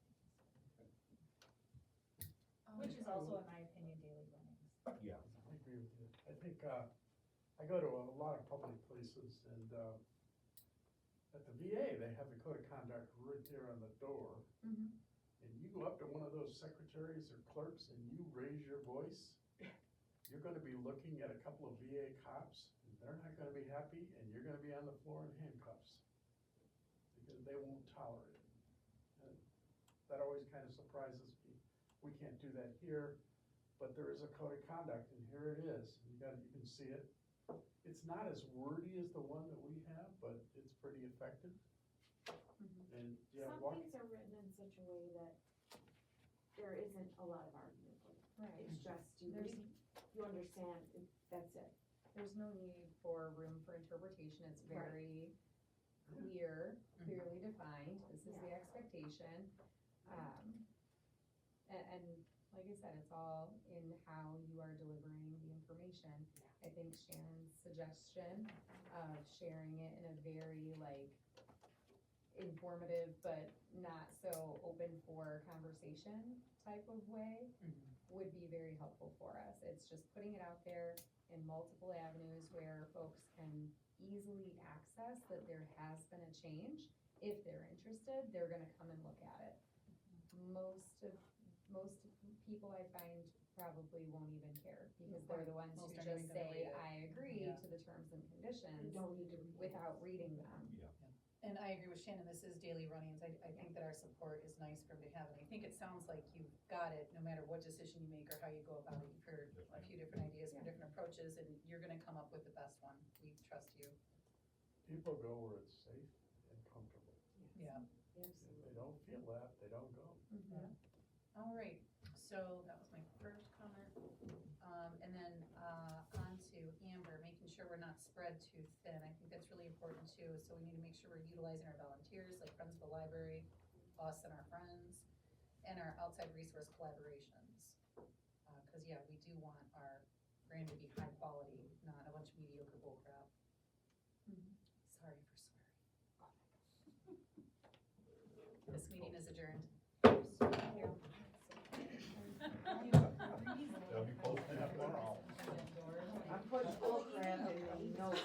things. Which is also, in my opinion, daily runnings. Yeah. I agree with you. I think, I go to a lot of public places and, at the VA, they have the code of conduct right there on the door. Mhm. And you go up to one of those secretaries or clerks and you raise your voice, you're gonna be looking at a couple of VA cops, and they're not gonna be happy, and you're gonna be on the floor in handcuffs. Because they won't tolerate it. And that always kind of surprises me. We can't do that here, but there is a code of conduct, and here it is. You can see it. It's not as wordy as the one that we have, but it's pretty effective. And, yeah, Some things are written in such a way that there isn't a lot of argument with it. Right. It's just, you There's- read, you understand, that's it. There's no need for room for interpretation, it's Right. very clearly defined, this is the expectation. And like I said, it's all in how you are delivering the information. I think Shannon's suggestion of sharing it in a very like informative but not so open for conversation type of way would be very helpful for us. It's just putting it out there in multiple avenues where folks can easily access that there has been a change. If they're interested, they're gonna come and look at it. Most people I find probably won't even care, because they're the ones who Most aren't even just gonna say, read it. I agree Yeah. to the terms and conditions You don't need to read it. without reading them. And I agree with Shannon, this is daily runnings, I think that our support is nice for them to have, and I think it sounds like you've got it, no matter what decision you make or how you go about it. You've heard a few different ideas for different approaches, and you're gonna come up with the best one, we trust you. people go where it's safe and comfortable. Yeah. If they don't feel that, they don't go. All right, so that was my first comment. And then, on to Amber, making sure we're not spread too thin. I think that's really important too. So we need to make sure we're utilizing our volunteers, like Friends of the Library, us and our friends, and our outside resource collaborations. Cause yeah, we do want our brand to be high quality, not a bunch of mediocre bull crap. Sorry for swearing. This meeting is adjourned. That'll be close enough tomorrow. I'm putting bull crap in the notes.